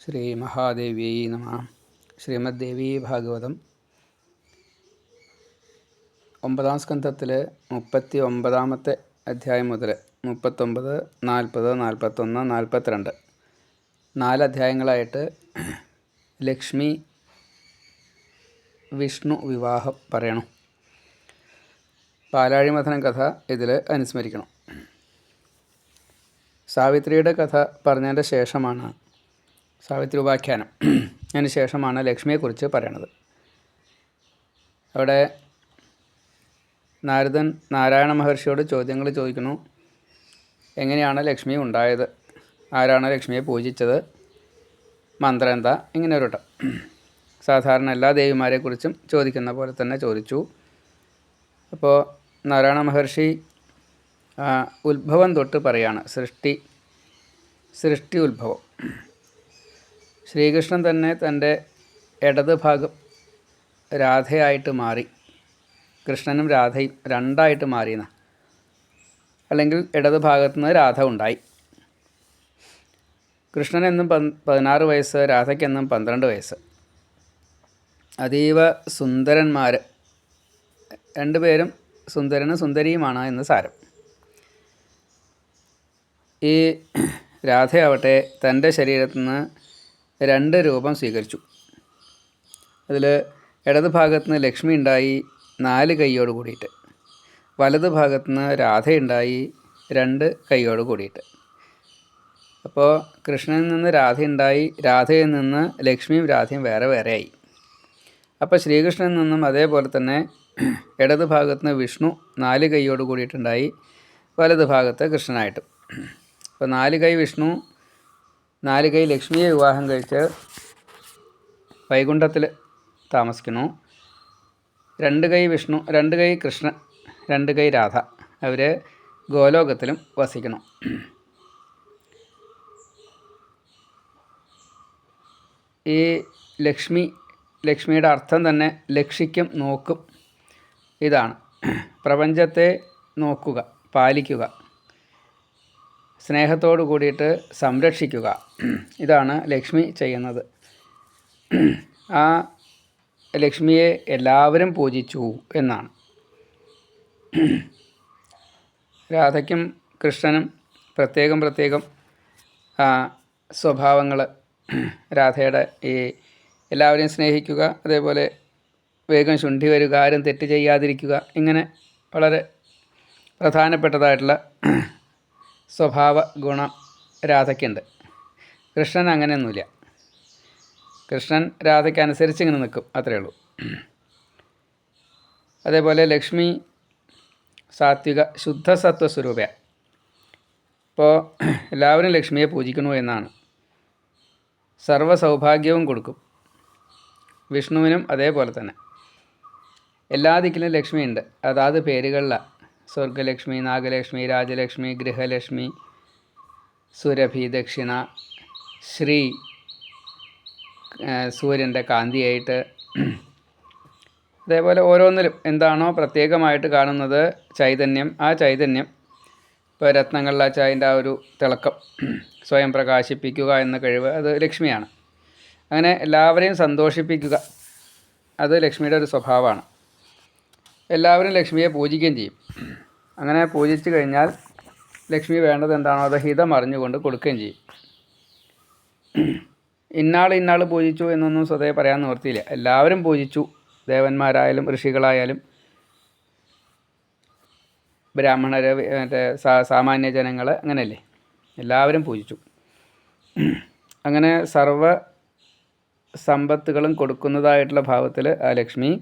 ശ്രീ മഹാദേവ്യൈ നമഃ. ശ്രീമദ്ദേവീ ഭാഗവതം 9-ാം സ്കന്ധത്തിലെ 39-ാമത്തെ അധ്യായം മുതൽ 39, 40, 41, 42 4 അധ്യായങ്ങളായിട്ട് ലക്ഷ്മി വിഷ്ണു വിവാഹം പറയണം. പാലാഴിമഥനം കഥ ഇതിൽ അനുസ്മരിക്കണം. സാവിത്രിയുടെ കഥ പറഞ്ഞതിൻ്റെ ശേഷമാണ് സാവിത്രി ഉപാഖ്യാനം. അതിന് ശേഷമാണ് ലക്ഷ്മിയെക്കുറിച്ച് പറയണത്. അവിടെ നാരദൻ നാരായണ മഹർഷിയോട് ചോദ്യങ്ങൾ ചോദിക്കുന്നു. എങ്ങനെയാണ് ലക്ഷ്മി ഉണ്ടായത്, ആരാണ് ലക്ഷ്മിയെ പൂജിച്ചത്, മന്ത്രം എന്താ, ഇങ്ങനെ ഒരു വട്ടം സാധാരണ എല്ലാ ദേവിമാരെക്കുറിച്ചും ചോദിക്കുന്ന പോലെ തന്നെ ചോദിച്ചു. അപ്പോൾ നാരായണ മഹർഷി ഉത്ഭവം തൊട്ട് പറയാണ്, സൃഷ്ടി ഉത്ഭവം. ശ്രീകൃഷ്ണൻ തന്നെ തൻ്റെ ഇടത് ഭാഗം രാധയായിട്ട് മാറി, കൃഷ്ണനും രാധയും രണ്ടായിട്ട് മാറിയെന്ന്, അല്ലെങ്കിൽ ഇടത് ഭാഗത്തു നിന്ന് രാധ ഉണ്ടായി. കൃഷ്ണനെന്നും 16 വയസ്സ്, രാധയ്ക്കെന്നും 12 വയസ്സ്. അതീവ സുന്ദരന്മാർ, രണ്ടുപേരും സുന്ദരനും സുന്ദരിയുമാണ് എന്ന് സാരം. ഈ രാധയാവട്ടെ തൻ്റെ ശരീരത്തിൽ നിന്ന് 2 രൂപം സ്വീകരിച്ചു. അതിൽ ഇടത് ഭാഗത്തു നിന്ന് ലക്ഷ്മി ഉണ്ടായി 4 കൈയോട് കൂടിയിട്ട്, വലത് ഭാഗത്തു നിന്ന് രാധയുണ്ടായി 2 കൈയോട് കൂടിയിട്ട്. അപ്പോൾ കൃഷ്ണനിൽ നിന്ന് രാധയുണ്ടായി, രാധയിൽ നിന്ന് ലക്ഷ്മിയും രാധയും വേറെ വേറെയായി. അപ്പോൾ ശ്രീകൃഷ്ണനിൽ നിന്നും അതേപോലെ തന്നെ ഇടത് ഭാഗത്ത് നിന്ന് വിഷ്ണു 4 കൈയോട് കൂടിയിട്ടുണ്ടായി, വലത് ഭാഗത്ത് കൃഷ്ണനായിട്ടും. അപ്പോൾ 4 കൈ വിഷ്ണു 4 കൈ ലക്ഷ്മിയെ വിവാഹം കഴിച്ച് വൈകുണ്ഠത്തിൽ താമസിക്കുന്നു. 2 കൈ വിഷ്ണു, 2 കൈ കൃഷ്ണൻ, 2 കൈ രാധ, അവർ ഗോലോകത്തിലും വസിക്കണം. ഈ ലക്ഷ്മിയുടെ അർത്ഥം തന്നെ ലക്ഷിക്കും, നോക്കും. ഇതാണ് പ്രപഞ്ചത്തെ നോക്കുക, പാലിക്കുക, സ്നേഹത്തോടു കൂടിയിട്ട് സംരക്ഷിക്കുക. ഇതാണ് ലക്ഷ്മി ചെയ്യുന്നത്. ആ ലക്ഷ്മിയെ എല്ലാവരും പൂജിച്ചു എന്നാണ്. രാധയ്ക്കും കൃഷ്ണനും പ്രത്യേകം സ്വഭാവങ്ങൾ. രാധയുടെ ഈ എല്ലാവരെയും സ്നേഹിക്കുക, അതേപോലെ വേഗം ശുണ്ഠി വരിക, ആരും തെറ്റ് ചെയ്യാതിരിക്കുക, ഇങ്ങനെ വളരെ പ്രധാനപ്പെട്ടതായിട്ടുള്ള സ്വഭാവ ഗുണം രാധയ്ക്കുണ്ട്. കൃഷ്ണൻ അങ്ങനെയൊന്നുമില്ല. കൃഷ്ണൻ രാധയ്ക്ക് അനുസരിച്ച് ഇങ്ങനെ നിൽക്കും, അത്രയേ ഉള്ളൂ. അതേപോലെ ലക്ഷ്മി സാത്വിക ശുദ്ധ സത്വസ്വരൂപ. ഇപ്പോൾ എല്ലാവരും ലക്ഷ്മിയെ പൂജിക്കണു എന്നാണ്. സർവ്വ സൗഭാഗ്യവും കൊടുക്കും. വിഷ്ണുവിനും അതേപോലെ തന്നെ എല്ലാ ദിക്കിലും ലക്ഷ്മിയുണ്ട്. അതാത് പേരുകളിലാണ്. സ്വർഗലക്ഷ്മി, നാഗലക്ഷ്മി, രാജലക്ഷ്മി, ഗൃഹലക്ഷ്മി, സുരഭി, ദക്ഷിണ, ശ്രീ, സൂര്യൻ്റെ കാന്തിയായിട്ട്. അതേപോലെ ഓരോന്നിലും എന്താണോ പ്രത്യേകമായിട്ട് കാണുന്നത് ചൈതന്യം, ആ ചൈതന്യം ഇപ്പോൾ രത്നങ്ങളിലെ അതിൻ്റെ ആ ഒരു തിളക്കം, സ്വയം പ്രകാശിപ്പിക്കുക എന്ന കഴിവ്, അത് ലക്ഷ്മിയാണ്. അങ്ങനെ എല്ലാവരെയും സന്തോഷിപ്പിക്കുക, അത് ലക്ഷ്മിയുടെ ഒരു സ്വഭാവമാണ്. എല്ലാവരും ലക്ഷ്മിയെ പൂജിക്കുകയും ചെയ്യും. അങ്ങനെ പൂജിച്ചു കഴിഞ്ഞാൽ ലക്ഷ്മി വേണ്ടത് എന്താണോ അത് ഹിതം അറിഞ്ഞുകൊണ്ട് കൊടുക്കുകയും ചെയ്യും. ഇന്നാൾ പൂജിച്ചു എന്നൊന്നും സ്വതേ പറയാൻ നിവൃത്തിയില്ല. എല്ലാവരും പൂജിച്ചു. ദേവന്മാരായാലും ഋഷികളായാലും ബ്രാഹ്മണർ, മറ്റേ സാമാന്യ ജനങ്ങൾ, അങ്ങനെയല്ലേ, എല്ലാവരും പൂജിച്ചു. അങ്ങനെ സർവ സമ്പത്തുകളും കൊടുക്കുന്നതായിട്ടുള്ള ഭാവത്തിൽ ആ ലക്ഷ്മി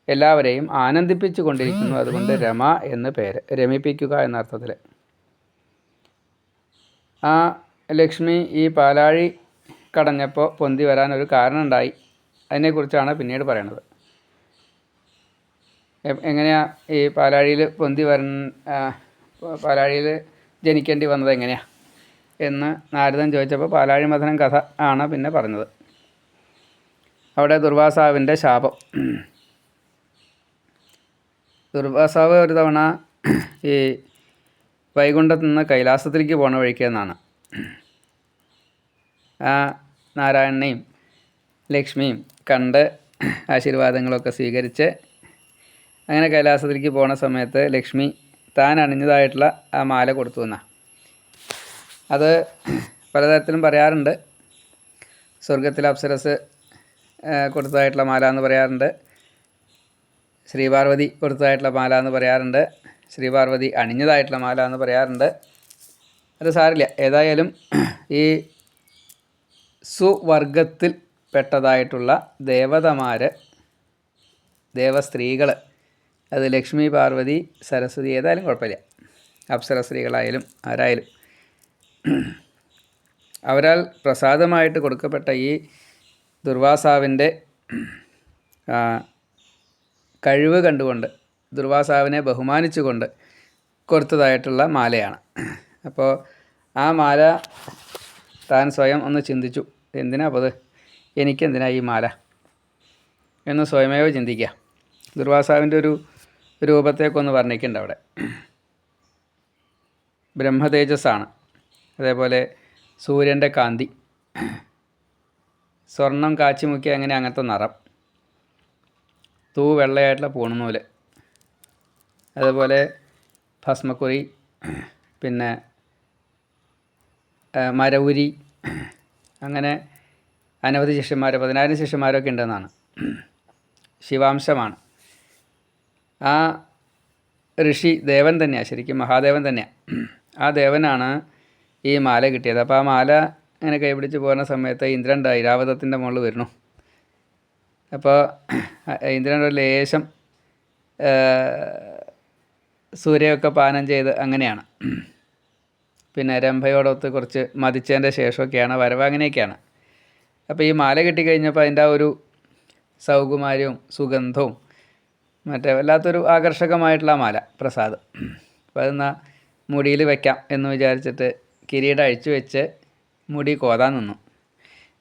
എല്ലാവരെയും ആനന്ദിപ്പിച്ചു കൊണ്ടിരിക്കുന്നു. അതുകൊണ്ട് രമ എന്ന് പേര്, രമിപ്പിക്കുക എന്ന അർത്ഥത്തിൽ. ആ ലക്ഷ്മി ഈ പാലാഴി കടഞ്ഞപ്പോൾ പൊന്തി വരാൻ ഒരു കാരണം ഉണ്ടായി. അതിനെക്കുറിച്ചാണ് പിന്നീട് പറയണത്. എങ്ങനെയാണ് ഈ പാലാഴിയിൽ പാലാഴിയിൽ ജനിക്കേണ്ടി വന്നത് എങ്ങനെയാണ് എന്ന് നാരദൻ ചോദിച്ചപ്പോൾ പാലാഴി മഥനം കഥ ആണ് പിന്നെ പറഞ്ഞത്. അവിടെ ദുർവാസാവിൻ്റെ ശാപം. ദുർവാസാവ് ഒരു തവണ ഈ വൈകുണ്ഠത്തു നിന്ന് കൈലാസത്തിലേക്ക് പോണ വഴിക്കെന്നാണ് നാരായണനെയും ലക്ഷ്മിയും കണ്ട് ആശീർവാദങ്ങളൊക്കെ സ്വീകരിച്ച് അങ്ങനെ കൈലാസത്തിലേക്ക് പോണ സമയത്ത് ലക്ഷ്മി താൻ അണിഞ്ഞതായിട്ടുള്ള ആ മാല കൊടുത്തു എന്നാണ്. അത് പലതരത്തിലും പറയാറുണ്ട്. സ്വർഗത്തിൽ അപ്സരസ് കൊടുത്തതായിട്ടുള്ള മാല എന്ന് പറയാറുണ്ട്, ശ്രീപാർവതി കൊടുത്തതായിട്ടുള്ള മാല എന്ന് പറയാറുണ്ട്, ശ്രീപാർവതി അണിഞ്ഞതായിട്ടുള്ള മാല എന്ന് പറയാറുണ്ട്. അത് സാരില്ല. ഏതായാലും ഈ സുവർഗത്തിൽ പെട്ടതായിട്ടുള്ള ദേവതമാർ, ദേവസ്ത്രീകൾ, അത് ലക്ഷ്മി, പാർവതി, സരസ്വതി ഏതായാലും കുഴപ്പമില്ല, അപ്സര സ്ത്രീകളായാലും ആരായാലും അവരാൽ പ്രസാദമായിട്ട് കൊടുക്കപ്പെട്ട ഈ ദുർവാസാവിൻ്റെ കഴിവ് കണ്ടുകൊണ്ട്, ദുർവാസാവിനെ ബഹുമാനിച്ചുകൊണ്ട് കൊടുത്തതായിട്ടുള്ള മാലയാണ്. അപ്പോൾ ആ മാല താൻ സ്വയം ഒന്ന് ചിന്തിച്ചു, എന്തിനാ അപ്പോൾ അത്, എനിക്കെന്തിനാ ഈ മാല എന്ന് സ്വയമേവ ചിന്തിക്കുക. ദുർവാസാവിൻ്റെ ഒരു രൂപത്തേക്കൊന്ന് വർണ്ണിക്കുന്നുണ്ട് അവിടെ. ബ്രഹ്മതേജസ്സാണ്, അതേപോലെ സൂര്യൻ്റെ കാന്തി, സ്വർണം കാച്ചി മുക്കിയ അങ്ങനെ അങ്ങനത്തെ നിറം, വെള്ളയായിട്ടുള്ള പൂണുനൂല്, അതുപോലെ ഭസ്മക്കുറി, പിന്നെ മരവുരി, അങ്ങനെ അനവധി ശിഷ്യന്മാർ, 10,000 ശിഷ്യന്മാരൊക്കെ ഉണ്ടെന്നാണ്. ശിവാംശമാണ്. ആ ഋഷി ദേവൻ തന്നെയാണ്, ശരിക്കും മഹാദേവൻ തന്നെയാണ്. ആ ദേവനാണ് ഈ മാല കിട്ടിയത്. അപ്പോൾ ആ മാല ഇങ്ങനെ കൈപിടിച്ച് പോകുന്ന സമയത്ത് ഇന്ദ്രൻ ഐരാവതത്തിൻ്റെ മുകളിൽ വരുന്നു. അപ്പോൾ ഇന്ദ്രൻ ഒരു ലേശം സൂര്യയൊക്കെ പാനം ചെയ്ത് അങ്ങനെയാണ്. പിന്നെ രംഭയോടൊത്ത് കുറച്ച് മതിച്ചതിൻ്റെ ശേഷമൊക്കെയാണ് വരവ്, അങ്ങനെയൊക്കെയാണ്. അപ്പോൾ ഈ മാല കിട്ടിക്കഴിഞ്ഞപ്പോൾ അതിൻ്റെ ആ ഒരു സൗകുമാര്യവും സുഗന്ധവും മറ്റേ വല്ലാത്തൊരു ആകർഷകമായിട്ടുള്ള മാല, പ്രസാദം. അപ്പോൾ അതെന്നാൽ മുടിയിൽ വയ്ക്കാം എന്ന് വിചാരിച്ചിട്ട് കിരീടം അഴിച്ചു വെച്ച് മുടി കോതാൻ നിന്നു.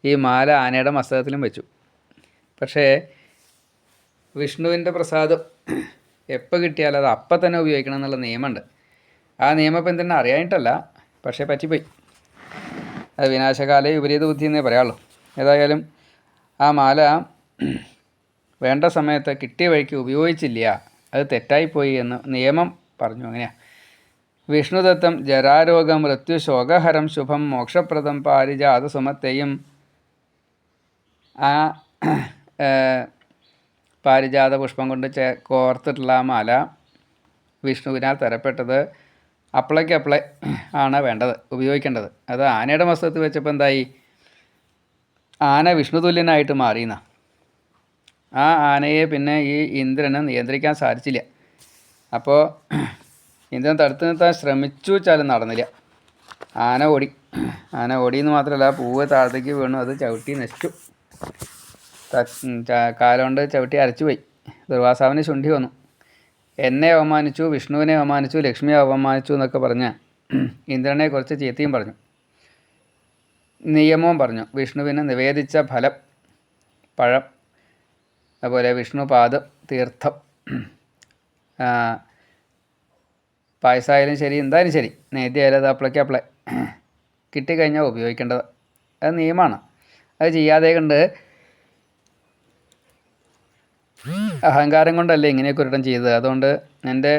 ഈ മാല ആനയുടെ മസ്തകത്തിലും വെച്ചു. പക്ഷേ വിഷ്ണുവിൻ്റെ പ്രസാദം എപ്പോൾ കിട്ടിയാലും അത് അപ്പം തന്നെ ഉപയോഗിക്കണം എന്നുള്ള നിയമമുണ്ട്. ആ നിയമം ഇപ്പം എന്തെങ്കിലും അറിയാനിട്ടല്ല, പക്ഷേ പറ്റിപ്പോയി. അത് വിനാശകാലേ വിപരീത ബുദ്ധി എന്നേ പറയാനുള്ളൂ. ഏതായാലും ആ മാല വേണ്ട സമയത്ത് കിട്ടിയ വഴിക്ക് ഉപയോഗിച്ചില്ല, അത് തെറ്റായിപ്പോയി എന്ന് നിയമം പറഞ്ഞു. അങ്ങനെയാണ്. വിഷ്ണുദത്തം ജരാരോഗ മൃത്യു ശോകഹരം ശുഭം മോക്ഷപ്രദം പാരിജാത സുമത്തെയും, ആ പാരിജാത പുഷ്പം കൊണ്ട് കോർത്തിട്ടുള്ള ആ മാല വിഷ്ണുവിനാൽ തരപ്പെട്ടത് അപ്ലൈക്കപ്ലൈ ആണ് വേണ്ടത്, ഉപയോഗിക്കേണ്ടത്. അത് ആനയുടെ മസ്തകത്തിൽ വെച്ചപ്പോൾ എന്തായി, ആന വിഷ്ണു തുല്യനായിട്ട് മാറിയെന്ന. ആ ആനയെ പിന്നെ ഈ ഇന്ദ്രന് നിയന്ത്രിക്കാൻ സാധിച്ചില്ല. അപ്പോൾ ഇന്ദ്രൻ തടുത്തു നിർത്താൻ ശ്രമിച്ചു വെച്ചാലും നടന്നില്ല. ആന ഓടിയെന്ന് മാത്രമല്ല, പൂവ് താഴത്തേക്ക് വീണു, അത് ചവിട്ടി നശിച്ചു. കാലുകൊണ്ട് ചവിട്ടി അരച്ചുപോയി. ദുർവാസാവിന് ശുണ്ഠി വന്നു. എന്നെ അവമാനിച്ചു, വിഷ്ണുവിനെ അവമാനിച്ചു, ലക്ഷ്മിയെ അവമാനിച്ചു എന്നൊക്കെ പറഞ്ഞ് ഇന്ദ്രനെ കുറച്ച് ചീത്തയും പറഞ്ഞു, നിയമവും പറഞ്ഞു. വിഷ്ണുവിന് നിവേദിച്ച ഫലം, പഴം, അതുപോലെ വിഷ്ണുപാദം, തീർത്ഥം, പായസമായാലും ശരി, എന്തായാലും ശരി, നേദ്യമായാലും അത് അപ്ലൈ കിട്ടിക്കഴിഞ്ഞാൽ ഉപയോഗിക്കേണ്ടത്, അത് നിയമമാണ്. അത് ചെയ്യാതെ കൊണ്ട് അഹങ്കാരം കൊണ്ടല്ലേ ഇങ്ങനെയൊക്കെ ഒരിടം ചെയ്തത്. അതുകൊണ്ട് എൻ്റെ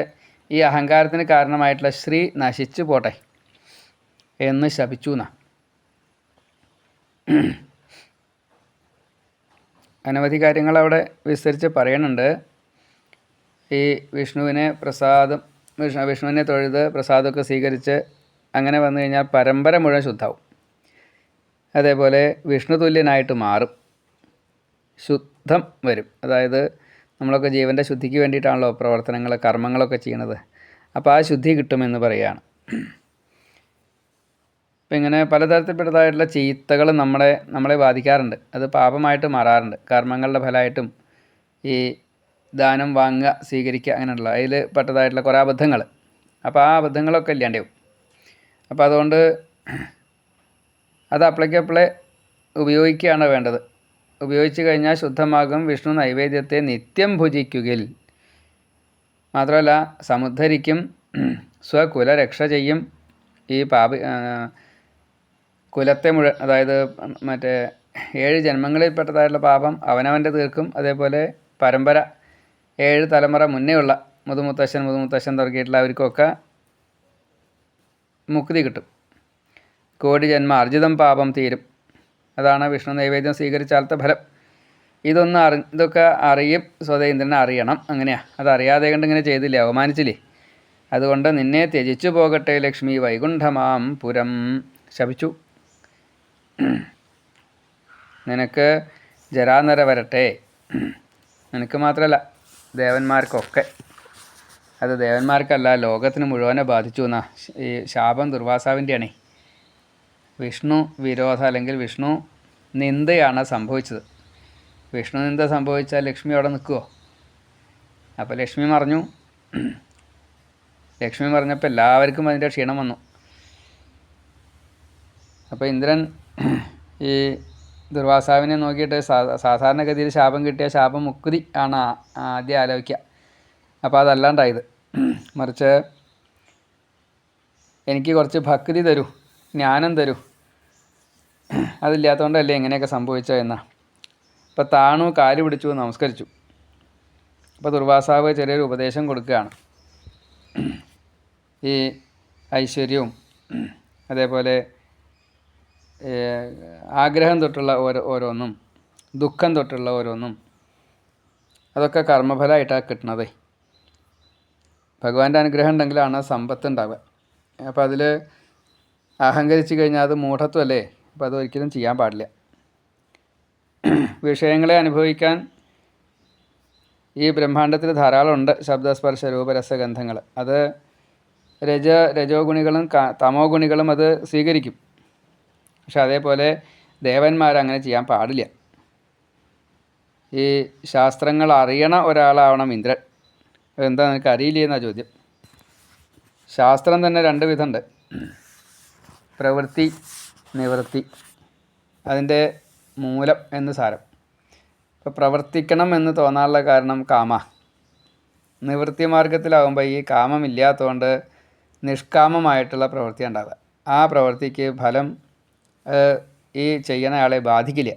ഈ അഹങ്കാരത്തിന് കാരണമായിട്ടുള്ള ശ്രീ നശിച്ചു പോട്ടെ എന്ന് ശപിച്ചു എന്നാ. അനവധി കാര്യങ്ങൾ അവിടെ വിസ്തരിച്ച് പറയുന്നുണ്ട്. ഈ വിഷ്ണുവിനെ തൊഴുത് പ്രസാദമൊക്കെ സ്വീകരിച്ച് അങ്ങനെ വന്നു കഴിഞ്ഞാൽ പരമ്പര മുഴുവൻ ശുദ്ധാവും. അതേപോലെ വിഷ്ണു തുല്യനായിട്ട് മാറും, ശുദ്ധം വരും. അതായത് നമ്മളൊക്കെ ജീവൻ്റെ ശുദ്ധിക്ക് വേണ്ടിയിട്ടാണല്ലോ പ്രവർത്തനങ്ങൾ, കർമ്മങ്ങളൊക്കെ ചെയ്യണത്. അപ്പോൾ ആ ശുദ്ധി കിട്ടുമെന്ന് പറയുകയാണ്. അപ്പം ഇങ്ങനെ പലതരത്തിൽപ്പെട്ടതായിട്ടുള്ള ചീത്തകൾ നമ്മളെ ബാധിക്കാറുണ്ട്. അത് പാപമായിട്ട് മാറാറുണ്ട്. കർമ്മങ്ങളുടെ ഫലമായിട്ടും ഈ ദാനം വാങ്ങുക, സ്വീകരിക്കുക, അങ്ങനെയുള്ള അതിൽ പെട്ടതായിട്ടുള്ള കുറേ അബദ്ധങ്ങൾ. അപ്പോൾ ആ അബദ്ധങ്ങളൊക്കെ ഇല്ലാണ്ടാവും. അപ്പോൾ അതുകൊണ്ട് അത് അപ്ലൈക്കപ്ലൈ ഉപയോഗിക്കുകയാണ് വേണ്ടത്. ഉപയോഗിച്ച് കഴിഞ്ഞാൽ ശുദ്ധമാകും. വിഷ്ണു നൈവേദ്യത്തെ നിത്യം ഭുജിക്കുകിൽ മാത്രമല്ല സമുദ്ധരിക്കും, സ്വകുല രക്ഷ ചെയ്യും. ഈ കുലത്തെ മുഴുവൻ, അതായത് മറ്റേ 7 ജന്മങ്ങളിൽപ്പെട്ടതായിട്ടുള്ള പാപം അവനവൻ്റെ തീർക്കും. അതേപോലെ പരമ്പര 7 തലമുറ മുന്നേ ഉള്ള മുതുമുത്തശ്ശൻ തുടങ്ങിയിട്ടുള്ള അവർക്കൊക്കെ മുക്തി കിട്ടും. കോടി ജന്മ അർജിതം പാപം തീരും. അതാണ് വിഷ്ണു നൈവേദ്യം സ്വീകരിച്ചാലത്തെ ഫലം. ഇതൊക്കെ അറിയും സ്വതः ഇന്ദ്രനെ അറിയണം. അങ്ങനെയാണ്. അതറിയാതെ കണ്ട് ഇങ്ങനെ ചെയ്തില്ലേ, അവമാനിച്ചില്ലേ. അതുകൊണ്ട് നിന്നെ ത്യജിച്ചു പോകട്ടെ ലക്ഷ്മി വൈകുണ്ഠമാം പുരം. ശപിച്ചു. നിനക്ക് ജരാനര വരട്ടെ. നിനക്ക് മാത്രമല്ല, ദേവന്മാർക്കൊക്കെ. അത് ദേവന്മാർക്കല്ല, ലോകത്തിന് മുഴുവനെ ബാധിച്ചു എന്നാ. ഈ ശാപം ദുർവാസാവിൻ്റെയാണേ. വിഷ്ണു വിരോധം അല്ലെങ്കിൽ വിഷ്ണു നിന്ദയാണ് സംഭവിച്ചത്. വിഷ്ണു നിന്ദ സംഭവിച്ചാൽ ലക്ഷ്മി അവിടെ നിൽക്കുമോ? അപ്പോൾ ലക്ഷ്മി മറിഞ്ഞു. ലക്ഷ്മി മറിഞ്ഞപ്പോൾ എല്ലാവർക്കും അതിൻ്റെ ക്ഷീണം വന്നു. അപ്പോൾ ഇന്ദ്രൻ ഈ ദുർവാസാവിനെ നോക്കിയിട്ട് സാധാരണഗതിയിൽ ശാപം കിട്ടിയ ശാപം മുക്തി ആണ് ആദ്യം ആലോചിക്കുക. അപ്പോൾ അതല്ലാണ്ടായത്. മറിച്ച് എനിക്ക് കുറച്ച് ഭക്തി തരൂ, ജ്ഞാനം തരൂ, അതില്ലാത്തതുകൊണ്ടല്ലേ ഇങ്ങനെയൊക്കെ സംഭവിച്ചോ എന്നാ. അപ്പോൾ താണു, കാല് പിടിച്ചു, നമസ്കരിച്ചു. അപ്പോൾ ദുർവാസാവ് ചെറിയൊരു ഉപദേശം കൊടുക്കുകയാണ്. ഈ ഐശ്വര്യവും അതേപോലെ ആഗ്രഹം തൊട്ടുള്ള ഓരോന്നും ദുഃഖം തൊട്ടുള്ള ഓരോന്നും അതൊക്കെ കർമ്മഫലമായിട്ടാണ് കിട്ടണത്. ഭഗവാന്റെ അനുഗ്രഹം ഉണ്ടെങ്കിലാണ് സമ്പത്ത് ഉണ്ടാവുക. അപ്പോൾ അതിൽ അഹങ്കരിച്ച് കഴിഞ്ഞാൽ അത് മൂഢത്വമല്ലേ. അപ്പോൾ അതൊരിക്കലും ചെയ്യാൻ പാടില്ല. വിഷയങ്ങളെ അനുഭവിക്കാൻ ഈ ബ്രഹ്മാണ്ടത്തിൽ ധാരാളം ഉണ്ട്. ശബ്ദസ്പർശ രൂപരസഗന്ധങ്ങൾ. അത് രജോ ഗുണികളും തമോ ഗുണികളും അത് സ്വീകരിക്കും. പക്ഷെ അതേപോലെ ദേവന്മാരങ്ങനെ ചെയ്യാൻ പാടില്ല. ഈ ശാസ്ത്രങ്ങൾ അറിയണ ഒരാളാവണം ഇന്ദ്രൻ. അതെന്താ നിനക്ക് അറിയില്ലേ എന്നാ ചോദ്യം. ശാസ്ത്രം തന്നെ 2 വിധമുണ്ട്. പ്രവൃത്തി, നിവൃത്തി. അതിൻ്റെ മൂലം എന്ന് സാരം. ഇപ്പോൾ പ്രവർത്തിക്കണം എന്ന് തോന്നാനുള്ള കാരണം കാമ. നിവൃത്തി മാർഗത്തിലാവുമ്പോൾ ഈ കാമമില്ലാത്തതുകൊണ്ട് നിഷ്കാമമായിട്ടുള്ള പ്രവൃത്തി ഉണ്ടാവുക. ആ പ്രവൃത്തിക്ക് ഫലം ഈ ചെയ്യണ ആളെ ബാധിക്കില്ല.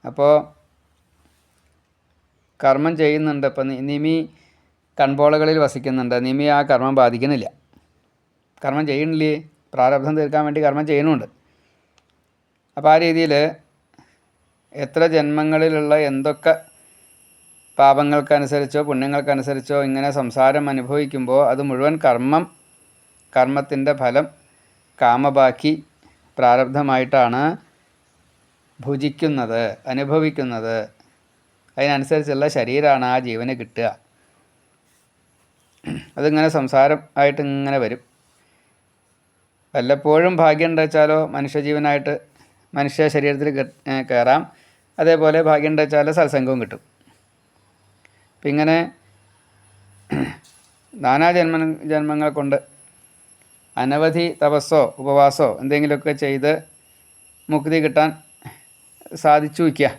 അപ്പോൾ കർമ്മം ചെയ്യുന്നുണ്ട്. ഇപ്പം നിമി കൺപോളകളിൽ വസിക്കുന്നുണ്ട്. നിമി ആ കർമ്മം ബാധിക്കുന്നില്ല. കർമ്മം ചെയ്യണില്ലേ, പ്രാരബ്ധം തീർക്കാൻ വേണ്ടി കർമ്മം ചെയ്യുന്നുണ്ട്. അപ്പോൾ ആ രീതിയിൽ എത്ര ജന്മങ്ങളിലുള്ള എന്തൊക്കെ പാപങ്ങൾക്കനുസരിച്ചോ പുണ്യങ്ങൾക്കനുസരിച്ചോ ഇങ്ങനെ സംസാരം അനുഭവിക്കുമ്പോൾ അത് മുഴുവൻ കർമ്മത്തിൻ്റെ ഫലം കാമബാക്കി പ്രാരബ്ധമായിട്ടാണ് ഭുജിക്കുന്നത്, അനുഭവിക്കുന്നത്. അതിനനുസരിച്ചുള്ള ശരീരമാണ് ആ ജീവന് കിട്ടുക. അതിങ്ങനെ സംസാരം ആയിട്ട് ഇങ്ങനെ വരും. വല്ലപ്പോഴും ഭാഗ്യം ഉണ്ടെച്ചാലോ മനുഷ്യജീവനായിട്ട് മനുഷ്യ ശരീരത്തിൽ കയറാം. അതേപോലെ ഭാഗ്യം ഉണ്ടെച്ചാൽ സത്സംഗവും കിട്ടും. അപ്പം ഇങ്ങനെ നാനാ ജന്മങ്ങൾ കൊണ്ട് അനവധി തപസ്സോ ഉപവാസോ എന്തെങ്കിലുമൊക്കെ ചെയ്ത് മുക്തി കിട്ടാൻ സാധിച്ചു വയ്ക്കുക.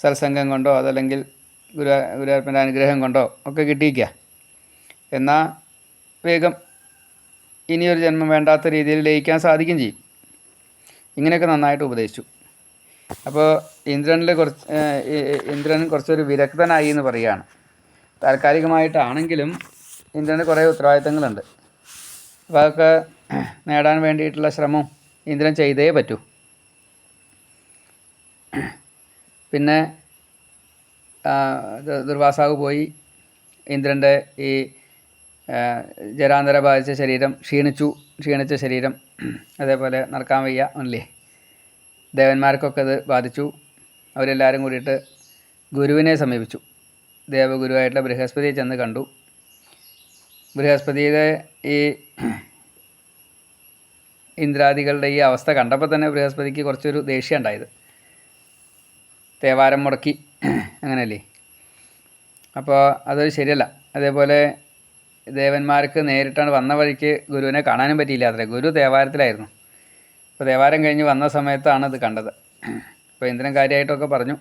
സത്സംഗം കൊണ്ടോ അതല്ലെങ്കിൽ ഗുരുവായൂരപ്പൻ്റെ അനുഗ്രഹം കൊണ്ടോ ഒക്കെ കിട്ടിയിരിക്കുക. എന്നാൽ വേഗം ഇനിയൊരു ജന്മം വേണ്ടാത്ത രീതിയിൽ ലയിക്കാൻ സാധിക്കും ചെയ്യും. ഇങ്ങനെയൊക്കെ നന്നായിട്ട് ഉപദേശിച്ചു. അപ്പോൾ ഇന്ദ്രൻ കുറച്ചൊരു വിരക്തനായി എന്ന് പറയുകയാണ്. താൽക്കാലികമായിട്ടാണെങ്കിലും ഇന്ദ്രന് കുറേ ഉത്തരവാദിത്തങ്ങളുണ്ട്. അപ്പോൾ അതൊക്കെ നേടാൻ വേണ്ടിയിട്ടുള്ള ശ്രമം ഇന്ദ്രൻ ചെയ്തേ പറ്റൂ. പിന്നെ ദുർവാസാവ് പോയി ഇന്ദ്രൻ്റെ ഈ ജരാന്തര ബാധിച്ച ശരീരം ക്ഷീണിച്ച ശരീരം, അതേപോലെ നടക്കാൻ വയ്യ അല്ലേ. ദേവന്മാർക്കൊക്കെ അത് ബാധിച്ചു. അവരെല്ലാവരും കൂടിയിട്ട് ഗുരുവിനെ സമീപിച്ചു. ദേവഗുരുവായിട്ടുള്ള ബൃഹസ്പതിയെ ചെന്ന് കണ്ടു. ബൃഹസ്പതിയുടെ ഈ ഇന്ദ്രാദികളുടെ ഈ അവസ്ഥ കണ്ടപ്പോൾ തന്നെ ബൃഹസ്പതിക്ക് കുറച്ചൊരു ദേഷ്യം ഉണ്ടായത്. തേവാരം മുടക്കി അങ്ങനെയല്ലേ. അപ്പോൾ അതൊരു ശരിയല്ല. അതേപോലെ ദേവന്മാർക്ക് നേരിട്ടാണ് വന്ന വഴിക്ക് ഗുരുവിനെ കാണാനും പറ്റിയില്ല. അത്രേ, ഗുരു തേവാരത്തിലായിരുന്നു. അപ്പോൾ തേവാരം കഴിഞ്ഞ് വന്ന സമയത്താണ് ഇത് കണ്ടത്. അപ്പോൾ ഇന്ദ്രൻ കാര്യമായിട്ടൊക്കെ പറഞ്ഞു,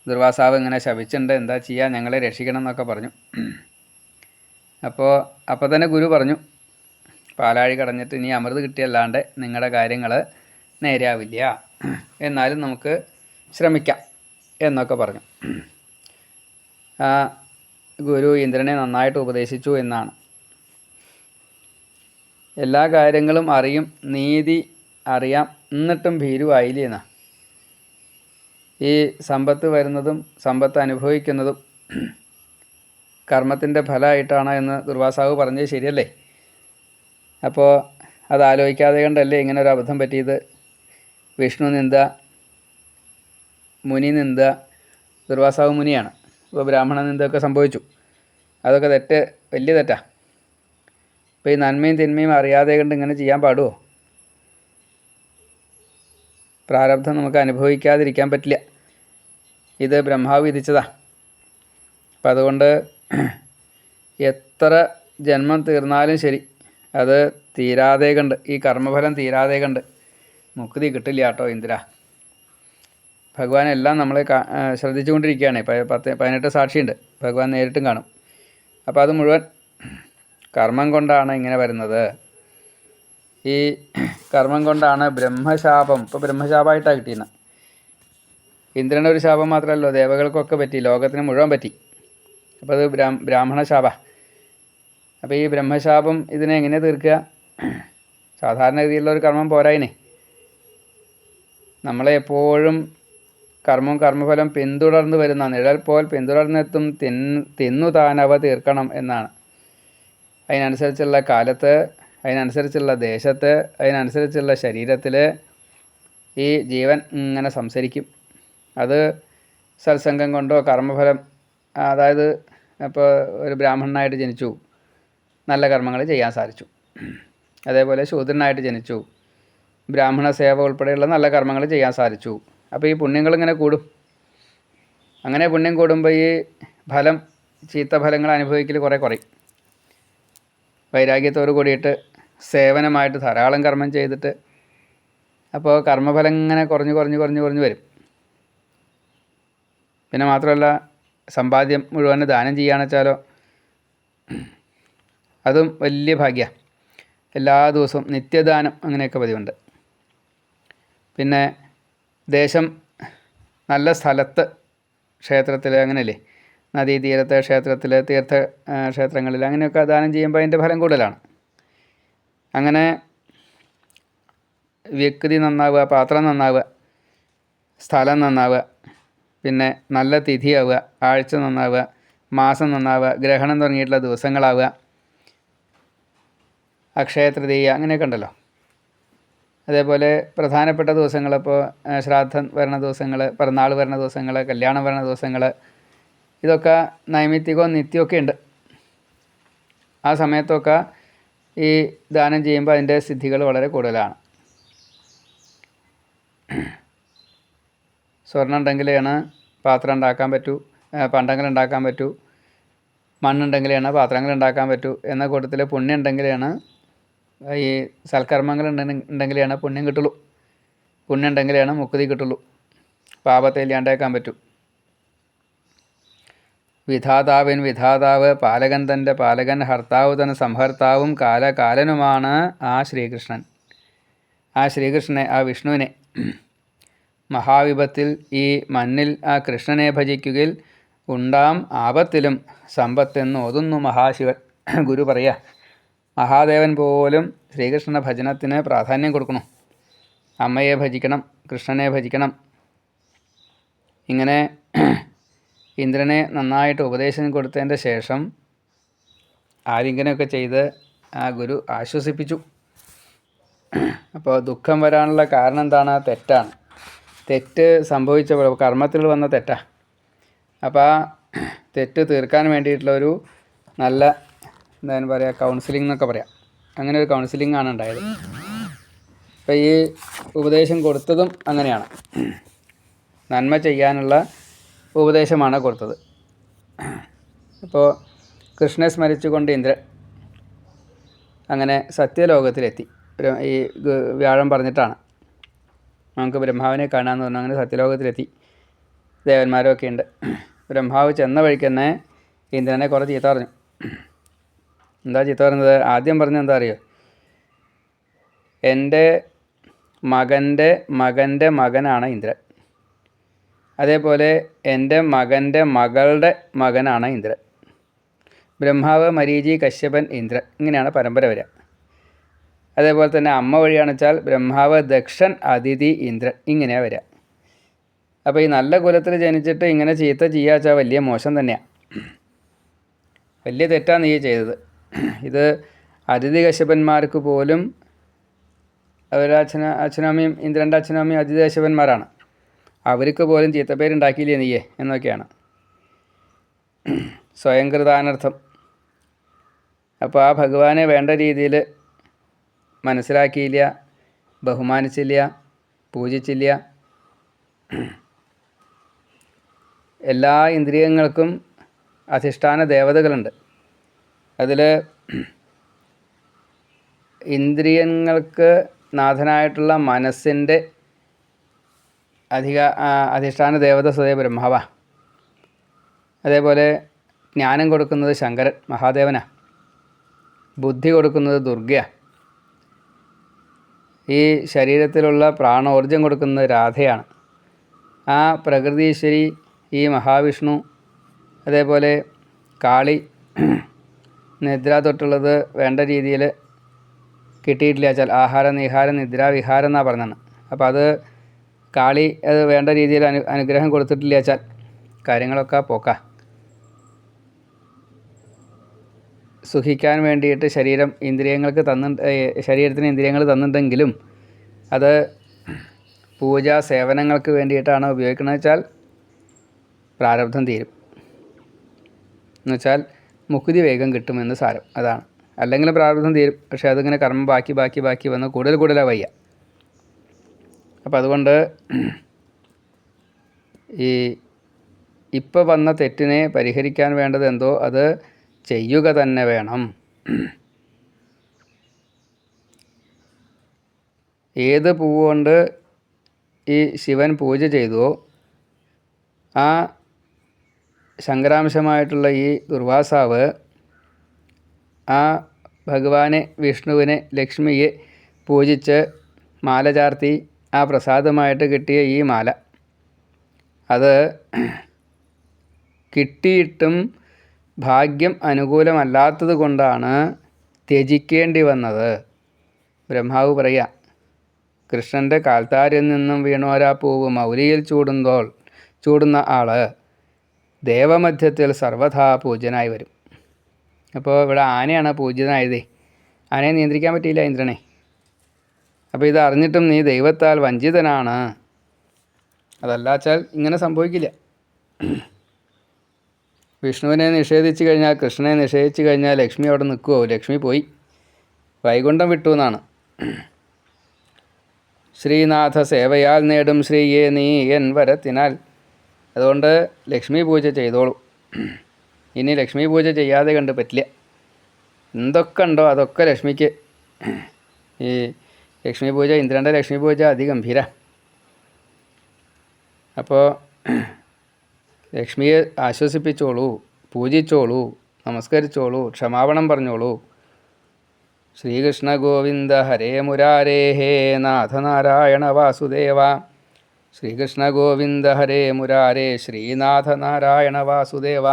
ദുർവാസാവ് ഇങ്ങനെ ശപിച്ചിട്ടുണ്ട്, എന്താ ചെയ്യുക, ഞങ്ങളെ രക്ഷിക്കണം എന്നൊക്കെ പറഞ്ഞു. അപ്പോൾ തന്നെ ഗുരു പറഞ്ഞു, പാലാഴി കടഞ്ഞിട്ട് ഇനി അമൃത് കിട്ടിയല്ലാണ്ട് നിങ്ങളുടെ കാര്യങ്ങൾ നേരെയാവില്ല, എന്നാലും നമുക്ക് ശ്രമിക്കാം എന്നൊക്കെ പറഞ്ഞു. ആ ഗുരു ഇന്ദ്രനെ നന്നായിട്ട് ഉപദേശിച്ചു എന്നാണ്. എല്ലാ കാര്യങ്ങളും അറിയും, നീതി അറിയാം, എന്നിട്ടും ഭീരുവായില്ലേ എന്നാ. ഈ സമ്പത്ത് വരുന്നതും സമ്പത്ത് അനുഭവിക്കുന്നതും കർമ്മത്തിൻ്റെ ഫലമായിട്ടാണ് എന്ന് ദുർവാസാവ് പറഞ്ഞത് ശരിയല്ലേ? അപ്പോൾ അത് ആലോചിക്കാതെ കണ്ടല്ലേ ഇങ്ങനെ ഒരു അബദ്ധം പറ്റിയത്. വിഷ്ണു നിന്ദ, മുനി നിന്ദ, ദുർവാസാവ് മുനിയാണ്. ഇപ്പോൾ ബ്രാഹ്മണ നിന്ദയൊക്കെ സംഭവിച്ചു. അതൊക്കെ തെറ്റ്, വലിയ തെറ്റാ. അപ്പോൾ ഈ നന്മയും തിന്മയും അറിയാതെ കണ്ട് ഇങ്ങനെ ചെയ്യാൻ പാടുമോ? പ്രാരബ്ധം നമുക്ക് അനുഭവിക്കാതിരിക്കാൻ പറ്റില്ല. ഇത് ബ്രഹ്മാവ് വിധിച്ചതാ. അപ്പം അതുകൊണ്ട് എത്ര ജന്മം തീർന്നാലും ശരി, അത് തീരാതെ കണ്ട്, ഈ കർമ്മഫലം തീരാതെ കണ്ട് മുക്തി കിട്ടില്ല കേട്ടോ ഇന്ദ്ര. ഭഗവാൻ എല്ലാം നമ്മളെ ശ്രദ്ധിച്ചുകൊണ്ടിരിക്കുകയാണ്. 18 സാക്ഷിയുണ്ട്, ഭഗവാൻ നേരിട്ടും കാണും. അപ്പോൾ അത് മുഴുവൻ കർമ്മം കൊണ്ടാണ് ഇങ്ങനെ വരുന്നത്. ഈ കർമ്മം കൊണ്ടാണ് ബ്രഹ്മശാപം. ഇപ്പോൾ ബ്രഹ്മശാപമായിട്ടാണ് കിട്ടിയത്. ഇന്ദ്രനൊരു ശാപം മാത്രമല്ലോ, ദേവകൾക്കൊക്കെ പറ്റി, ലോകത്തിന് മുഴുവൻ പറ്റി. അപ്പോൾ അത് ബ്രാഹ്മണ ശാപ. അപ്പോൾ ഈ ബ്രഹ്മശാപം ഇതിനെ എങ്ങനെ തീർക്കുക? സാധാരണഗതിയിലുള്ള ഒരു കർമ്മം പോരായിനെ. നമ്മളെ എപ്പോഴും കർമ്മഫലം പിന്തുടർന്ന് വരുന്ന നിഴൽ പോൽ പിന്തുടർന്നെത്തും തിന്നു താനവ തീർക്കണം എന്നാണ്. അതിനനുസരിച്ചുള്ള കാലത്ത്, അതിനനുസരിച്ചുള്ള ദേശത്ത്, അതിനനുസരിച്ചുള്ള ശരീരത്തിൽ ഈ ജീവൻ ഇങ്ങനെ സംസരിക്കും. അത് സത്സംഗം കൊണ്ടോ കർമ്മഫലം, അതായത് ഇപ്പോൾ ഒരു ബ്രാഹ്മണനായിട്ട് ജനിച്ചു, നല്ല കർമ്മങ്ങൾ ചെയ്യാൻ സാധിച്ചു. അതേപോലെ ശൂദ്രനായിട്ട് ജനിച്ചു, ബ്രാഹ്മണ സേവ ഉൾപ്പെടെയുള്ള നല്ല കർമ്മങ്ങൾ ചെയ്യാൻ സാധിച്ചു. അപ്പോൾ ഈ പുണ്യങ്ങളിങ്ങനെ കൂടും. അങ്ങനെ പുണ്യം കൂടുമ്പോൾ ഈ ഫലം, ചീത്ത ഫലങ്ങൾ അനുഭവിക്കൽ കുറയും. വൈരാഗ്യത്തോട് കൂടിയിട്ട് സേവനമായിട്ട് ധാരാളം കർമ്മം ചെയ്തിട്ട് അപ്പോൾ കർമ്മഫലം ഇങ്ങനെ കുറഞ്ഞു വരും. പിന്നെ മാത്രമല്ല, സമ്പാദ്യം മുഴുവൻ ദാനം ചെയ്യുകയാണെന്ന് വെച്ചാലോ അതും വലിയ ഭാഗ്യമാണ്. എല്ലാ ദിവസവും നിത്യദാനം അങ്ങനെയൊക്കെ പതിവുണ്ട്. പിന്നെ ദേശം നല്ല സ്ഥലത്ത്, ക്ഷേത്രത്തിൽ, അങ്ങനെയല്ലേ, നദീതീരത്തെ ക്ഷേത്രത്തിൽ, തീർത്ഥ ക്ഷേത്രങ്ങളിൽ അങ്ങനെയൊക്കെ ദാനം ചെയ്യുമ്പോൾ അതിൻ്റെ ഫലം കൂടുതലാണ്. അങ്ങനെ വ്യക്തി നന്നാവുക, പാത്രം നന്നാവുക, സ്ഥലം നന്നാവുക, പിന്നെ നല്ല തിഥിയാവുക, ആഴ്ച നന്നാവുക, മാസം നന്നാവുക, ഗ്രഹണം തുടങ്ങിയിട്ടുള്ള ദിവസങ്ങളാവുക, അക്ഷയ തൃതീയ അങ്ങനെയൊക്കെ ഉണ്ടല്ലോ. അതേപോലെ പ്രധാനപ്പെട്ട ദിവസങ്ങൾ, ഇപ്പോൾ ശ്രാദ്ധം വരുന്ന ദിവസങ്ങൾ, പിറന്നാൾ വരുന്ന ദിവസങ്ങൾ, കല്യാണം വരുന്ന ദിവസങ്ങൾ, ഇതൊക്കെ നൈമിത്തികവും നിത്യമൊക്കെ ഉണ്ട്. ആ സമയത്തൊക്കെ ഈ ദാനം ചെയ്യുമ്പോൾ അതിൻ്റെ സിദ്ധികൾ വളരെ കൂടുതലാണ്. സ്വർണ്ണം ഉണ്ടെങ്കിലാണ് പാത്രം ഉണ്ടാക്കാൻ പറ്റൂ, പണ്ടങ്ങൾ ഉണ്ടാക്കാൻ പറ്റൂ, മണ്ണുണ്ടെങ്കിലാണ് പാത്രങ്ങൾ ഉണ്ടാക്കാൻ പറ്റൂ എന്ന കൂട്ടത്തിൽ പുണ്യം ഉണ്ടെങ്കിലാണ്, ഈ സൽക്കർമ്മങ്ങൾ ഉണ്ടെങ്കിലാണ് പുണ്യം കിട്ടുള്ളൂ. പുണ്യം ഉണ്ടെങ്കിലാണ് മുക്തി കിട്ടുള്ളൂ, പാപത്തെ ഇല്ലാണ്ടാക്കാൻ പറ്റൂ. വിധാതാവിൻ വിധാതാവ്, പാലകൻ തൻ്റെ പാലകൻ, ഹർത്താവ് തൻ സംഹർത്താവും കാലകാലനുമാണ് ആ ശ്രീകൃഷ്ണൻ. ആ ശ്രീകൃഷ്ണനെ, ആ വിഷ്ണുവിനെ മഹാവിപത്തിൽ ഈ മണ്ണിൽ ആ കൃഷ്ണനെ ഭജിക്കുകയിൽ ഉണ്ടാം ആപത്തിലും സമ്പത്തെന്ന് ഓതുന്നു മഹാശിവൻ. ഗുരു പറയുക, മഹാദേവൻ പോലും ശ്രീകൃഷ്ണ ഭജനത്തിന് പ്രാധാന്യം കൊടുക്കണം. അമ്മയെ ഭജിക്കണം, കൃഷ്ണനെ ഭജിക്കണം. ഇങ്ങനെ ഇന്ദ്രനെ നന്നായിട്ട് ഉപദേശം കൊടുത്തതിൻ്റെ ശേഷം ആലിംഗനമൊക്കെ ചെയ്ത് ആ ഗുരു ആശ്വസിപ്പിച്ചു. അപ്പോൾ ദുഃഖം വരാനുള്ള കാരണം എന്താണ്? തെറ്റാണ്. തെറ്റ് സംഭവിച്ചപ്പോൾ കർമ്മത്തിൽ വന്ന തെറ്റാണ്. അപ്പോൾ ആ തെറ്റ് തീർക്കാൻ വേണ്ടിയിട്ടുള്ള ഒരു നല്ല, എന്തായാലും പറയുക, കൗൺസിലിംഗ് എന്നൊക്കെ പറയാം. അങ്ങനെ ഒരു കൗൺസിലിംഗ് ആണ് ഉണ്ടായത്. അപ്പോൾ ഈ ഉപദേശം കൊടുത്തതും അങ്ങനെയാണ്, നന്മ ചെയ്യാനുള്ള ഉപദേശമാണ് കൊടുത്തത്. അപ്പോൾ കൃഷ്ണനെ സ്മരിച്ചുകൊണ്ട് ഇന്ദ്രൻ അങ്ങനെ സത്യലോകത്തിലെത്തി. ഈ വ്യാഴം പറഞ്ഞിട്ടാണ് നമുക്ക് ബ്രഹ്മാവിനെ കാണാമെന്ന് പറഞ്ഞു. അങ്ങനെ സത്യലോകത്തിലെത്തി. ദേവന്മാരൊക്കെ ഉണ്ട്. ബ്രഹ്മാവ് ചെന്ന വഴിക്ക് തന്നെ ഇന്ദ്രനെ കുറേ ചീത്ത പറഞ്ഞു. എന്താ ചീത്ത പറഞ്ഞത്? ആദ്യം പറഞ്ഞത് എന്താ അറിയോ? എൻ്റെ മകൻ്റെ മകൻ്റെ മകനാണ് ഇന്ദ്രൻ. അതേപോലെ എൻ്റെ മകൻ്റെ മകളുടെ മകനാണ് ഇന്ദ്രൻ. ബ്രഹ്മാവ്, മരീചി, കശ്യപൻ, ഇന്ദ്രൻ, ഇങ്ങനെയാണ് പരമ്പര വരിക. അതേപോലെ തന്നെ അമ്മ വഴിയാണെന്ന് വെച്ചാൽ ബ്രഹ്മാവ്, ദക്ഷൻ, അതിഥി, ഇന്ദ്രൻ, ഇങ്ങനെയാണ് വരിക. അപ്പോൾ ഈ നല്ല കുലത്തിൽ ജനിച്ചിട്ട് ഇങ്ങനെ ചീത്ത ചെയ്യുക വെച്ചാൽ വലിയ മോശം തന്നെയാണ്, വലിയ തെറ്റാണ് നീ ചെയ്തത്. ഇത് അതിഥി കശ്യപന്മാർക്ക് പോലും അവരുടെ അച്ഛനമ്മയും ഇന്ദ്രൻ്റെ അച്ഛനമ്മയും അതിഥി കശ്യപന്മാരാണ്, അവർക്ക് പോലും ചീത്തപ്പേരുണ്ടാക്കിയില്ലേ നീയേ എന്നൊക്കെയാണ് സ്വയംകൃതാനർത്ഥം. അപ്പോൾ ആ ഭഗവാനെ വേണ്ട രീതിയിൽ മനസ്സിലാക്കിയില്ല, ബഹുമാനിച്ചില്ല, പൂജിച്ചില്ല. എല്ലാ ഇന്ദ്രിയങ്ങൾക്കും അധിഷ്ഠാന ദേവതകളുണ്ട്. അതിൽ ഇന്ദ്രിയങ്ങൾക്ക് നാഥനായിട്ടുള്ള മനസ്സിൻ്റെ അധിഷ്ഠാന ദേവത സ്വയം ബ്രഹ്മാവാ. അതേപോലെ ജ്ഞാനം കൊടുക്കുന്നത് ശങ്കരൻ മഹാദേവനാണ്, ബുദ്ധി കൊടുക്കുന്നത് ദുർഗയാണ്, ഈ ശരീരത്തിലുള്ള പ്രാണോർജം കൊടുക്കുന്നത് രാധയാണ്, ആ പ്രകൃതീശ്വരി ഈ മഹാവിഷ്ണു. അതേപോലെ കാളി നിദ്ര തൊട്ടുള്ളത് വേണ്ട രീതിയിൽ കിട്ടിയിട്ടില്ല വെച്ചാൽ ആഹാരം, നിഹാരം, നിദ്ര, വിഹാരം എന്നാണ് പറഞ്ഞത്. അപ്പോൾ അത് കാളി അത് വേണ്ട രീതിയിൽ അനുഗ്രഹം കൊടുത്തിട്ടില്ല വെച്ചാൽ കാര്യങ്ങളൊക്കെ പോക്കാം. സുഖിക്കാൻ വേണ്ടിയിട്ട് ഇന്ദ്രിയങ്ങൾക്ക് ശരീരത്തിന് ഇന്ദ്രിയങ്ങൾ തന്നിട്ടുണ്ടെങ്കിലും അത് പൂജാ സേവനങ്ങൾക്ക് വേണ്ടിയിട്ടാണ് ഉപയോഗിക്കുന്നത് വെച്ചാൽ പ്രാരബ്ധം തീരും എന്നുവെച്ചാൽ മുക്തി വേഗം കിട്ടുമെന്ന് സാരം, അതാണ്. അല്ലെങ്കിൽ പ്രാരബ്ധം തീരും, പക്ഷേ അതിങ്ങനെ കർമ്മം ബാക്കി വന്ന് കൂടുതലാണ് വയ്യ. അപ്പം അതുകൊണ്ട് ഇപ്പോൾ വന്ന തെറ്റിനെ പരിഹരിക്കാൻ വേണ്ടത് എന്തോ അത് ചെയ്യുക തന്നെ വേണം. ഏത് പൂവുകൊണ്ട് ഈ ശിവൻ പൂജ ചെയ്തുവോ ആ ശങ്കരാംശമായിട്ടുള്ള ഈ ദുർവാസാവ് ആ ഭഗവാനെ, വിഷ്ണുവിനെ, ലക്ഷ്മിയെ പൂജിച്ച് മാല ചാർത്തി ആ പ്രസാദമായിട്ട് കിട്ടിയ ഈ മാല അത് കിട്ടിയിട്ടും ഭാഗ്യം അനുകൂലമല്ലാത്തത് കൊണ്ടാണ് ത്യജിക്കേണ്ടി വന്നത്. ബ്രഹ്മാവ് പറയുക, കൃഷ്ണൻ്റെ കാൽത്താരിൽ നിന്നും വീണോരാ പൂവ് മൗലിയിൽ ചൂടുന്ന ആൾ ദേവമധ്യത്തിൽ സർവഥാ പൂജ്യനായി വരും. അപ്പോൾ ഇവിടെ ആനയാണ് പൂജ്യനായതേ, ആനയെ നിയന്ത്രിക്കാൻ പറ്റിയില്ല ഇന്ദ്രനെ. അപ്പോൾ ഇത് അറിഞ്ഞിട്ടും നീ ദൈവത്താൽ വഞ്ചിതനാണ്, അതല്ലാച്ചാൽ ഇങ്ങനെ സംഭവിക്കില്ല. വിഷ്ണുവിനെ നിഷേധിച്ച് കഴിഞ്ഞാൽ, കൃഷ്ണനെ നിഷേധിച്ച് കഴിഞ്ഞാൽ ലക്ഷ്മി അവിടെ നിൽക്കുമോ? ലക്ഷ്മി പോയി, വൈകുണ്ഠം വിട്ടു എന്നാണ്. ശ്രീനാഥ സേവയാൽ നേടും ശ്രീയെ നീ എൻ വരത്തിനാൽ. അതുകൊണ്ട് ലക്ഷ്മി പൂജ ചെയ്തോളൂ. ഇനി ലക്ഷ്മി പൂജ ചെയ്യാതെ കണ്ട് പറ്റില്ല. എന്തൊക്കെ ഉണ്ടോ അതൊക്കെ ലക്ഷ്മിക്ക്. ഈ ലക്ഷ്മി പൂജ, ഇന്ദ്രൻ്റെ ലക്ഷ്മി പൂജ അതിഗംഭീര. അപ്പോൾ ലക്ഷ്മിയെ ആശ്വസിപ്പിച്ചോളൂ, പൂജിച്ചോളൂ, നമസ്കരിച്ചോളൂ, ക്ഷമാപണം പറഞ്ഞോളൂ. ശ്രീകൃഷ്ണ ഗോവിന്ദ ഹരേ മുരാരേ ഹേ നാഥനാരായണ വാസുദേവ. ശ്രീകൃഷ്ണ ഗോവിന്ദ ഹരേ മുരാരേ ശ്രീനാഥനാരായണ വാസുദേവ.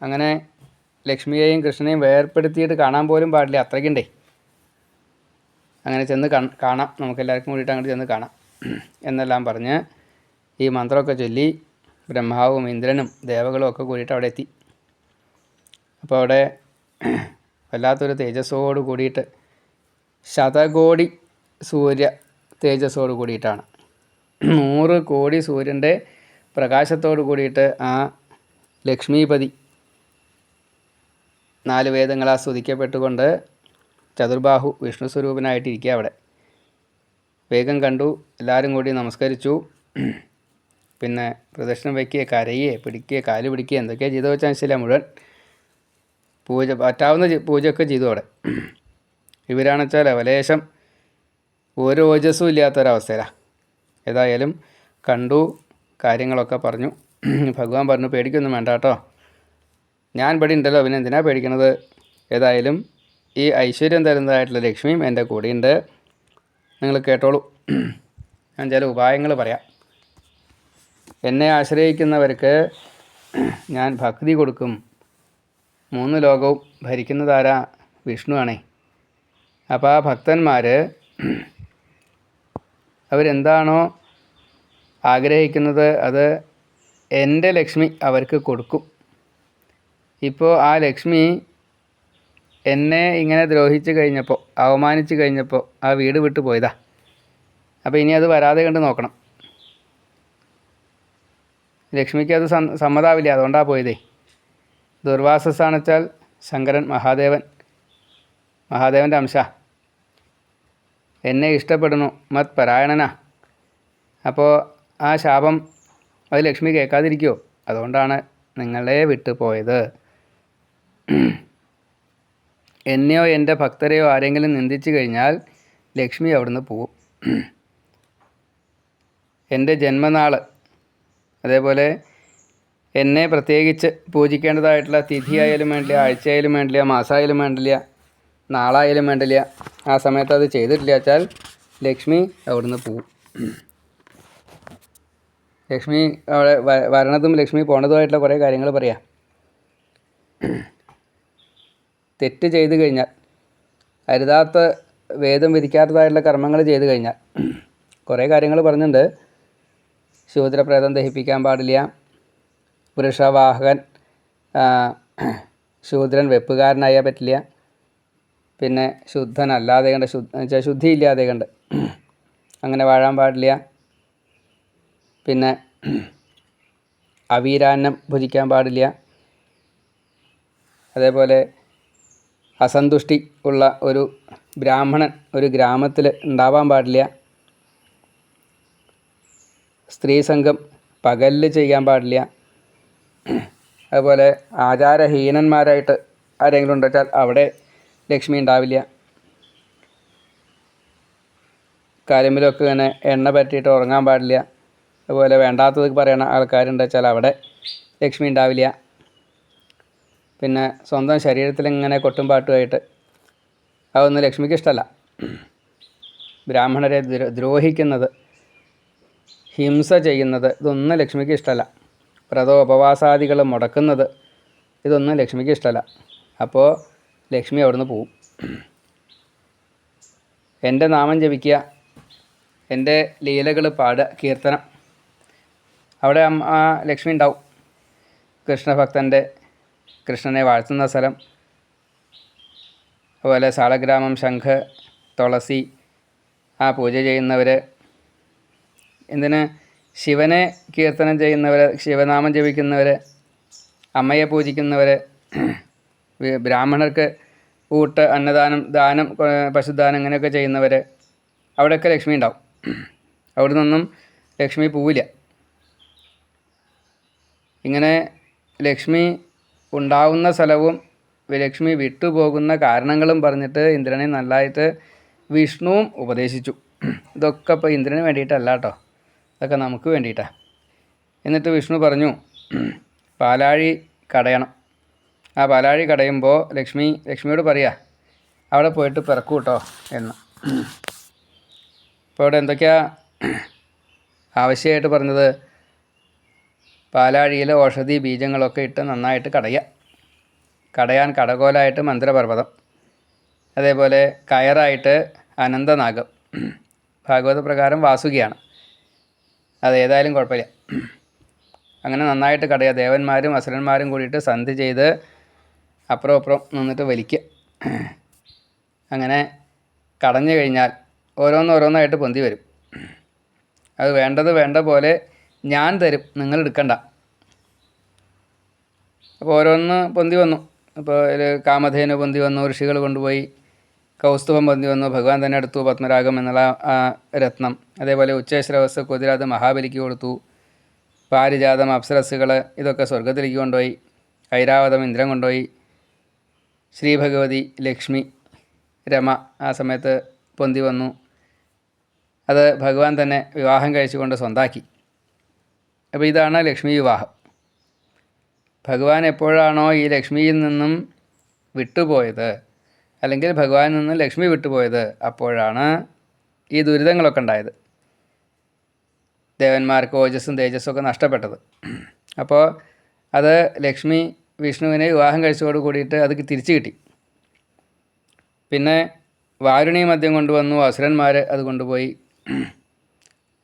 അങ്ങനെ ലക്ഷ്മിയെയും കൃഷ്ണനെയും വേർപ്പെടുത്തിയിട്ട് കാണാൻ പോലും പാടില്ല, അത്രയ്ക്കുണ്ടേ. അങ്ങനെ ചെന്ന് കാണാം, നമുക്കെല്ലാവർക്കും കൂടിയിട്ട് അങ്ങോട്ട് ചെന്ന് കാണാം എന്നെല്ലാം പറഞ്ഞ് ഈ മന്ത്രമൊക്കെ ചൊല്ലി ബ്രഹ്മാവും ഇന്ദ്രനും ദേവകളും ഒക്കെ കൂടിയിട്ട് അവിടെ എത്തി. അപ്പോൾ അവിടെ വല്ലാത്തൊരു തേജസ്സോട് കൂടിയിട്ട്, ശതകോടി സൂര്യ തേജസ്സോട് കൂടിയിട്ടാണ്, 100 കോടി സൂര്യൻ്റെ പ്രകാശത്തോട് കൂടിയിട്ട് ആ ലക്ഷ്മീപതി 4 വേദങ്ങളാൽ സ്തുതിക്കപ്പെട്ടുകൊണ്ട് ചതുർബാഹു വിഷ്ണു സ്വരൂപനായിട്ടിരിക്കുക അവിടെ. വേഗം കണ്ടു, എല്ലാവരും കൂടി നമസ്കരിച്ചു. പിന്നെ പ്രദക്ഷിണം വയ്ക്കുക, കരയുക, പിടിക്കുക, കാല് പിടിക്കുക, എന്തൊക്കെയാണ് ചെയ്തു വെച്ചാൽ ശരിയല്ല, മുഴുവൻ പൂജ പറ്റാവുന്ന പൂജയൊക്കെ ചെയ്തു അവിടെ. ഇവരാണെന്ന് വെച്ചാൽ അവലേശം ഒരു ഓജസ്സും ഇല്ലാത്തൊരവസ്ഥയിലാണ്. ഏതായാലും കണ്ടു, കാര്യങ്ങളൊക്കെ പറഞ്ഞു. ഭഗവാൻ പറഞ്ഞു, പേടിക്കൊന്നും വേണ്ട കേട്ടോ, ഞാൻ ഇവിടെ ഉണ്ടല്ലോ, പിന്നെ എന്തിനാണ് പേടിക്കണത്? ഏതായാലും ഈ ഐശ്വര്യം തരുന്നതായിട്ടുള്ള ലക്ഷ്മിയും എൻ്റെ കൂടെയുണ്ട്. നിങ്ങൾ കേട്ടോളൂ. ഞാൻ ചില ഉപായങ്ങൾ പറയാം. എന്നെ ആശ്രയിക്കുന്നവർക്ക് ഞാൻ ഭക്തി കൊടുക്കും. 3 ലോകവും ഭരിക്കുന്നതാരാ? വിഷ്ണുവാണേ. അപ്പോൾ ആ ഭക്തന്മാർ അവരെന്താണോ ആഗ്രഹിക്കുന്നത് അത് എൻ്റെ ലക്ഷ്മി അവർക്ക് കൊടുക്കും. ഇപ്പോൾ ആ ലക്ഷ്മി എന്നെ ഇങ്ങനെ ദ്രോഹിച്ച് കഴിഞ്ഞപ്പോൾ, അവമാനിച്ച് കഴിഞ്ഞപ്പോൾ ആ വീട് വിട്ടു പോയതാ. അപ്പോൾ ഇനി അത് വരാതെ കണ്ട് നോക്കണം. ലക്ഷ്മിക്ക് അത് സമ്മതാവില്ല, അതുകൊണ്ടാണ് പോയതേ. ദുർവാസസാണെച്ചാൽ ശങ്കരൻ മഹാദേവൻ്റെ അംശ. എന്നെ ഇഷ്ടപ്പെടുന്നു, മത് പരായണനാ. അപ്പോൾ ആ ശാപം അത് ലക്ഷ്മി കേൾക്കാതിരിക്കുമോ? അതുകൊണ്ടാണ് നിങ്ങളെ വിട്ടു പോയത്. എന്നെയോ എൻ്റെ ഭക്തരെയോ ആരെങ്കിലും നിന്ദിച്ചു കഴിഞ്ഞാൽ ലക്ഷ്മി അവിടുന്ന് പോവും. എൻ്റെ ജന്മനാൾ, അതേപോലെ എന്നെ പ്രത്യേകിച്ച് പൂജിക്കേണ്ടതായിട്ടുള്ള തിഥിയായാലും വേണ്ടില്ല, ആഴ്ചയായാലും വേണ്ടില്ല, മാസമായാലും വേണ്ടില്ല, നാളായാലും വേണ്ടില്ല, ആ സമയത്ത് അത് ചെയ്തിട്ടില്ല വെച്ചാൽ ലക്ഷ്മി അവിടുന്ന് പോവും. ലക്ഷ്മി അവിടെ വരണതും ലക്ഷ്മി പോണതുമായിട്ടുള്ള കുറേ കാര്യങ്ങൾ പറയാം. തെറ്റ് ചെയ്ത് കഴിഞ്ഞാൽ, അരുതാത്ത വേദം വിധിക്കാത്തതായിട്ടുള്ള കർമ്മങ്ങൾ ചെയ്ത് കഴിഞ്ഞാൽ കുറേ കാര്യങ്ങൾ പറഞ്ഞിട്ടുണ്ട്. ശൂദ്രപ്രേതം ദഹിപ്പിക്കാൻ പാടില്ല, വൃഷവാഹകൻ ശൂദ്രൻ വെപ്പുകാരനായാൽ പറ്റില്ല, പിന്നെ ശുദ്ധനല്ലാതെ കണ്ട് ശുദ്ധിയില്ലാതെ കണ്ട് അങ്ങനെ വാഴാൻ പാടില്ല, പിന്നെ അവീരാന്നം ഭുജിക്കാൻ പാടില്ല, അതേപോലെ അസന്തുഷ്ടി ഉള്ള ഒരു ബ്രാഹ്മണൻ ഒരു ഗ്രാമത്തിൽ ഉണ്ടാവാൻ പാടില്ല, സ്ത്രീ സംഘം പകലിൽ ചെയ്യാൻ പാടില്ല, അതുപോലെ ആചാരഹീനന്മാരായിട്ട് ആരെങ്കിലും ഉണ്ടെച്ചാൽ അവിടെ ലക്ഷ്മി ഉണ്ടാവില്ല, കാലുമ്പിലൊക്കെ ഇങ്ങനെ എണ്ണ പറ്റിയിട്ട് ഉറങ്ങാൻ പാടില്ല, അതുപോലെ വേണ്ടാത്തത് പറയണ ആൾക്കാരുണ്ടെച്ചാൽ അവിടെ ലക്ഷ്മി ഉണ്ടാവില്ല, പിന്നെ സ്വന്തം ശരീരത്തിൽ ഇങ്ങനെ കൊട്ടും പാട്ടുമായിട്ട് അതൊന്നും ലക്ഷ്മിക്ക് ഇഷ്ടമല്ല. ബ്രാഹ്മണരെ ദ്രോഹിക്കുന്നത്, ഹിംസ ചെയ്യുന്നത്, ഇതൊന്നും ലക്ഷ്മിക്ക് ഇഷ്ടമല്ല. വ്രതോപവാസാദികൾ മുടക്കുന്നത്, ഇതൊന്നും ലക്ഷ്മിക്ക് ഇഷ്ടമല്ല. അപ്പോൾ ലക്ഷ്മി അവിടുന്ന് പോവും. എൻ്റെ നാമം ജപിക്കുക, എൻ്റെ ലീലകൾ പാടുക, കീർത്തനം, അവിടെ ആ ലക്ഷ്മി ഉണ്ടാവും. കൃഷ്ണഭക്തൻ്റെ കൃഷ്ണനെ വാഴ്ത്തുന്ന സ്ഥലം, അതുപോലെ സാളഗ്രാമം, ശംഖ്, തുളസി, ആ പൂജ ചെയ്യുന്നവർ, എന്തിന് ശിവനെ കീർത്തനം ചെയ്യുന്നവർ, ശിവനാമം ജപിക്കുന്നവർ, അമ്മയെ പൂജിക്കുന്നവർ, ബ്രാഹ്മണർക്ക് ഊട്ട്, അന്നദാനം, ദാനം, പശുദാനം ഇങ്ങനെയൊക്കെ ചെയ്യുന്നവർ, അവിടെയൊക്കെ ലക്ഷ്മി ഉണ്ടാവും. അവിടെ നിന്നൊന്നും ലക്ഷ്മി പോവില്ല. ഇങ്ങനെ ലക്ഷ്മി ഉണ്ടാവുന്ന സ്ഥലവും ലക്ഷ്മി വിട്ടുപോകുന്ന കാരണങ്ങളും പറഞ്ഞിട്ട് ഇന്ദ്രനെ നല്ലതായിട്ട് വിഷ്ണുവും ഉപദേശിച്ചു. ഇതൊക്കെ ഇപ്പോൾ ഇന്ദ്രന് വേണ്ടിയിട്ടല്ല കേട്ടോ, ഇതൊക്കെ നമുക്ക് വേണ്ടിയിട്ടാണ്. എന്നിട്ട് വിഷ്ണു പറഞ്ഞു, പാലാഴി കടയണം. ആ പാലാഴി കടയുമ്പോൾ ലക്ഷ്മിയോട് പറയാ അവിടെ പോയിട്ട് പിറക്കൂ കേട്ടോ എന്ന്. ഇപ്പോൾ അവിടെ എന്തൊക്കെയാ ആവശ്യമായിട്ട് പറഞ്ഞത്? പാലാഴിയിൽ ഔഷധി ബീജങ്ങളൊക്കെ ഇട്ട് നന്നായിട്ട് കടയാൻ കടകോലായിട്ട് മന്ത്രപർവ്വതം, അതേപോലെ കയറായിട്ട് അനന്തനാഗം, ഭാഗവത പ്രകാരം വാസുകിയാണ്, അതേതായാലും കുഴപ്പമില്ല. അങ്ങനെ നന്നായിട്ട് കടയുക. ദേവന്മാരും അസുരന്മാരും കൂടിയിട്ട് സന്ധി ചെയ്ത് അപ്പുറം നിന്നിട്ട് വലിക്കുക. അങ്ങനെ കടഞ്ഞു കഴിഞ്ഞാൽ ഓരോന്നായിട്ട് പൊന്തി വരും. അത് വേണ്ട പോലെ ഞാൻ തരും, നിങ്ങൾ എടുക്കണ്ട. അപ്പോൾ ഓരോന്ന് പൊന്തി വന്നു. അപ്പോൾ കാമധേനു പൊന്തി വന്നു, ഋഷികൾ കൊണ്ടുപോയി. കൗസ്തുഭം പൊന്തി വന്നു, ഭഗവാൻ തന്നെ എടുത്തു, പത്മരാഗം എന്നുള്ള ആ രത്നം. അതേപോലെ ഉച്ചശ്രവസ് കുതിര, അത് മഹാബലിക്ക് കൊടുത്തു. പാരിജാതം, അപ്സരസ്സുകൾ, ഇതൊക്കെ സ്വർഗത്തിലേക്ക് കൊണ്ടുപോയി. ഐരാവതം ഇന്ദ്രൻ കൊണ്ടുപോയി. ശ്രീ ഭഗവതി, ലക്ഷ്മി, രമ ആ സമയത്ത് പൊന്തി വന്നു. അത് ഭഗവാൻ തന്നെ വിവാഹം കഴിച്ചുകൊണ്ട് സ്വന്താക്കി. അപ്പോൾ ഇതാണ് ലക്ഷ്മി വിവാഹം. ഭഗവാൻ എപ്പോഴാണോ ഈ ലക്ഷ്മിയിൽ നിന്നും വിട്ടുപോയത്, അല്ലെങ്കിൽ ഭഗവാനിൽ നിന്നും ലക്ഷ്മി വിട്ടുപോയത്, അപ്പോഴാണ് ഈ ദുരിതങ്ങളൊക്കെ ഉണ്ടായത്, ദേവന്മാർക്ക് ഓജസ്സും തേജസ്സും ഒക്കെ നഷ്ടപ്പെട്ടത്. അപ്പോൾ അത് ലക്ഷ്മി വിഷ്ണുവിനെ വിവാഹം കഴിച്ചതോട് കൂടിയിട്ട് അത് തിരിച്ചു കിട്ടി. പിന്നെ വാരുണി മദ്യം കൊണ്ടുവന്നു, അസുരന്മാർ അത് കൊണ്ടുപോയി.